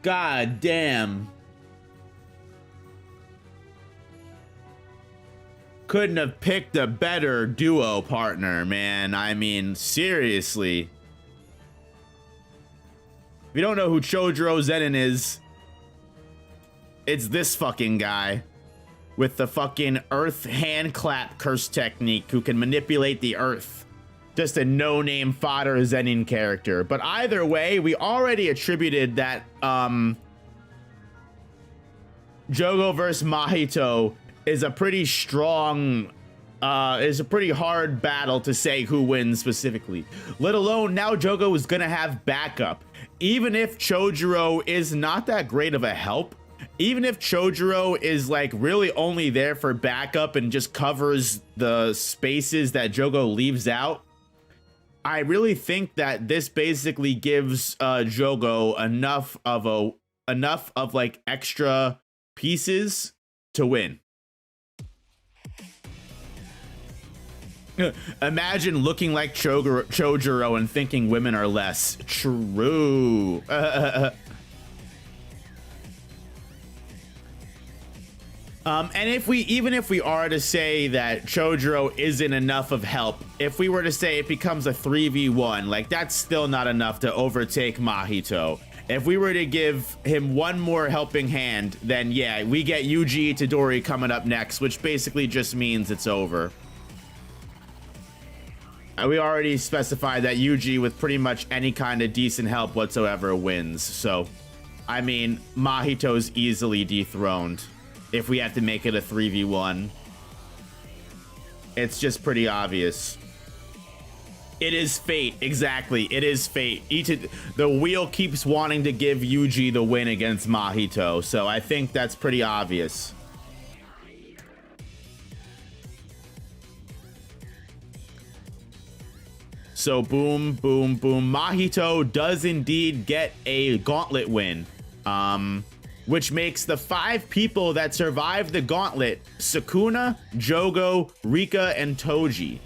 God damn. Couldn't have picked a better duo partner, man. I mean, seriously. If you don't know who Chojuro Zenin is, it's this fucking guy with the fucking earth hand clap curse technique who can manipulate the earth. Just a no-name fodder Zenin character. But either way, we already attributed that Jogo versus Mahito is a pretty strong, is a pretty hard battle to say who wins specifically. Let alone now Jogo is gonna have backup. Even if Chojuro is not that great of a help, even if Chojuro is like really only there for backup and just covers the spaces that Jogo leaves out, I really think that this basically gives Jogo enough of like extra pieces to win. Imagine looking like Chojuro and thinking women are less. True. And even if we are to say that Chojuro isn't enough of help, if we were to say it becomes a 3v1, like that's still not enough to overtake Mahito. If we were to give him one more helping hand, then yeah, we get Yuji Itadori coming up next, which basically just means it's over. We already specified that Yuji with pretty much any kind of decent help whatsoever wins. So, I mean, Mahito's easily dethroned. If we have to make it a 3v1, it's just pretty obvious. It is fate. Exactly. It is fate. The wheel keeps wanting to give Yuji the win against Mahito. So I think that's pretty obvious. So boom, boom, boom. Mahito does indeed get a gauntlet win. Which makes the 5 people that survived the gauntlet Sakuna, Jogo, Rika, and Toji.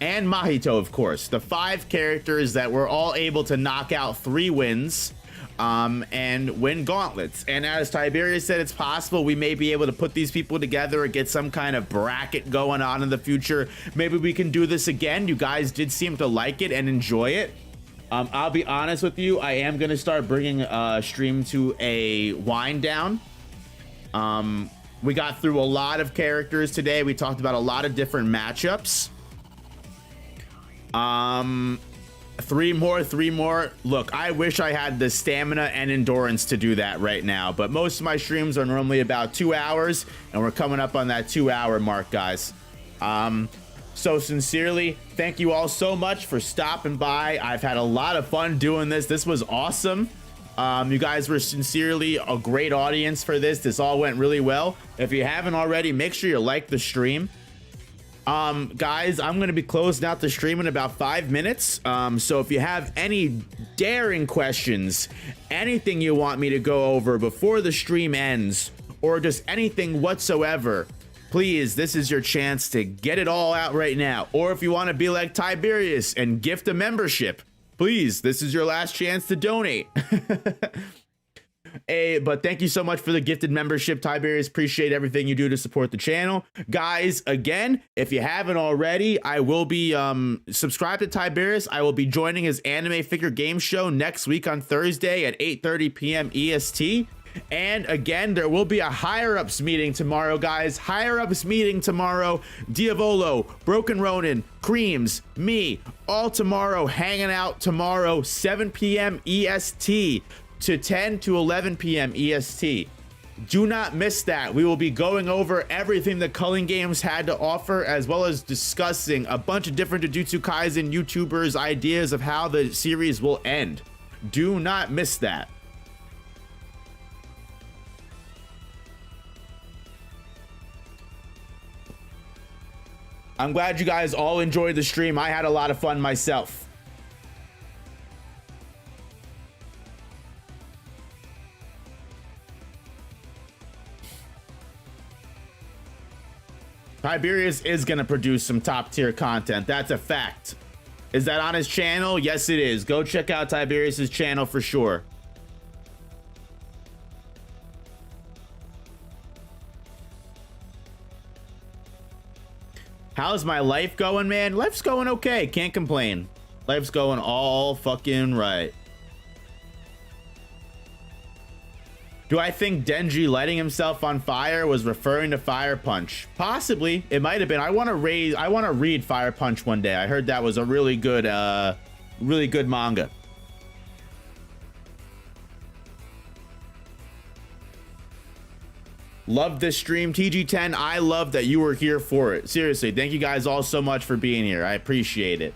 And Mahito, of course. The 5 characters that were all able to knock out 3 wins and win gauntlets. And as Tiberius said, it's possible we may be able to put these people together or get some kind of bracket going on in the future. Maybe we can do this again. You guys did seem to like it and enjoy it. I'll be honest with you, I am going to start bringing stream to a wind down. We got through a lot of characters today. We talked about a lot of different matchups. 3 more. Look, I wish I had the stamina and endurance to do that right now, but most of my streams are normally about 2 hours, and we're coming up on that 2-hour mark, guys. So sincerely, thank you all so much for stopping by. I've had a lot of fun doing this. This was awesome. You guys were sincerely a great audience for this. This all went really well. If you haven't already, make sure you like the stream. Guys, I'm going to be closing out the stream in about 5 minutes. So if you have any daring questions, anything you want me to go over before the stream ends, or just anything whatsoever, please, this is your chance to get it all out right now. Or if you want to be like Tiberius and gift a membership, please, this is your last chance to donate. Hey, but thank you so much for the gifted membership, Tiberius. Appreciate everything you do to support the channel. Guys, again, if you haven't already, I will be subscribed to Tiberius. I will be joining his anime figure game show next week on Thursday at 8:30 p.m. EST. And again, there will be a higher-ups meeting tomorrow, guys. Higher-ups meeting tomorrow. Diavolo, Broken Ronin, Creams, me, all tomorrow, hanging out tomorrow, 7 p.m. EST to 10 to 11 p.m. EST. Do not miss that. We will be going over everything the Culling Games had to offer, as well as discussing a bunch of different Jujutsu Kaisen YouTubers' ideas of how the series will end. Do not miss that. I'm glad you guys all enjoyed the stream. I had a lot of fun myself. Tiberius is going to produce some top tier content. That's a fact. Is that on his channel? Yes, it is. Go check out Tiberius's channel for sure. How's my life going, man? Life's going okay. Can't complain. Life's going all fucking right. Do I think Denji lighting himself on fire was referring to Fire Punch? Possibly. It might have been. I want to read Fire Punch one day. I heard that was a really good manga. Love this stream, TG10. I love that you were here for it. Seriously, thank you guys all so much for being here. I appreciate it.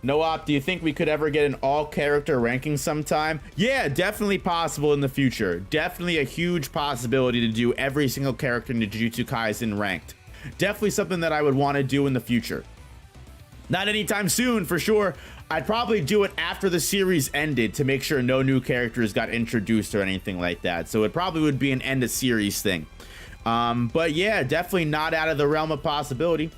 No-op, do you think we could ever get an all-character ranking sometime? Yeah, definitely possible in the future. Definitely a huge possibility to do every single character in the Jujutsu Kaisen ranked. Definitely something that I would want to do in the future. Not anytime soon, for sure. I'd probably do it after the series ended to make sure no new characters got introduced or anything like that. So it probably would be an end of series thing. But yeah, definitely not out of the realm of possibility.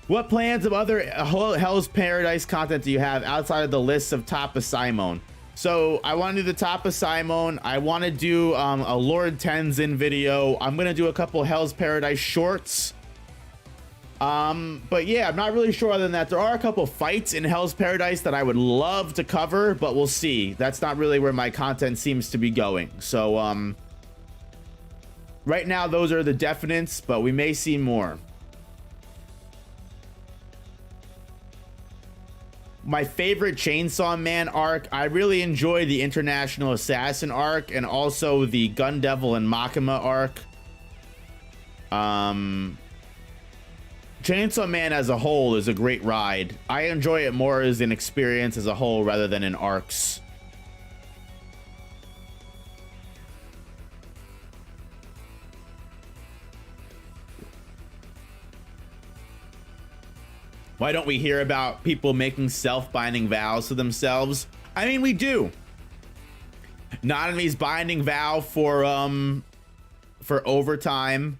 What plans of other Hell's Paradise content do you have outside of the list of Top of Simon? So I want to do the Top of Simon. I want to do a Lord Tenzin video. I'm going to do a couple Hell's Paradise shorts. But yeah, I'm not really sure other than that. There are a couple fights in Hell's Paradise that I would love to cover, but we'll see. That's not really where my content seems to be going. So right now, those are the definites, but we may see more. My favorite Chainsaw Man arc, I really enjoy the International Assassin arc and also the Gun Devil and Makima arc. Chainsaw Man as a whole is a great ride. I enjoy it more as an experience as a whole rather than in arcs. Why don't we hear about people making self-binding vows to themselves? I mean, we do. Nanami's binding vow for overtime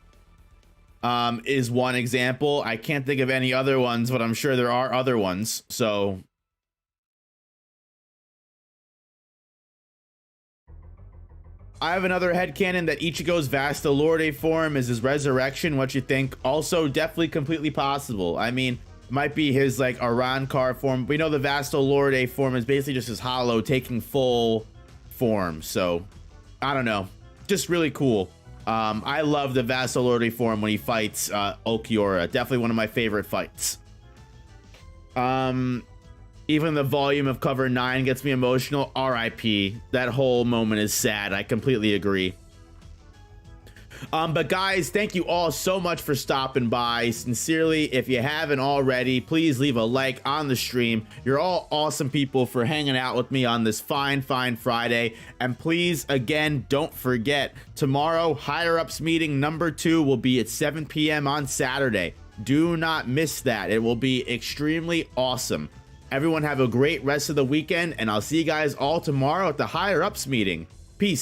is one example. I can't think of any other ones, but I'm sure there are other ones. So I have another headcanon that Ichigo's Vasta Lorde form is his resurrection. What you think? Also definitely completely possible. I mean, might be his like Arankar form. We know the Vasta Lorde form is basically just his hollow taking full form. So I don't know, just really cool. I love the Vasta Lorde form when he fights Okiura. Definitely one of my favorite fights. Even the volume of cover 9 gets me emotional. RIP. That whole moment is sad. I completely agree. But guys, thank you all so much for stopping by. Sincerely, if you haven't already, please leave a like on the stream. You're all awesome people for hanging out with me on this fine Friday. And please, again, don't forget, tomorrow, higher ups meeting number 2 will be at 7 p.m. on Saturday. Do not miss that. It will be extremely awesome. Everyone have a great rest of the weekend, and I'll see you guys all tomorrow at the higher ups meeting.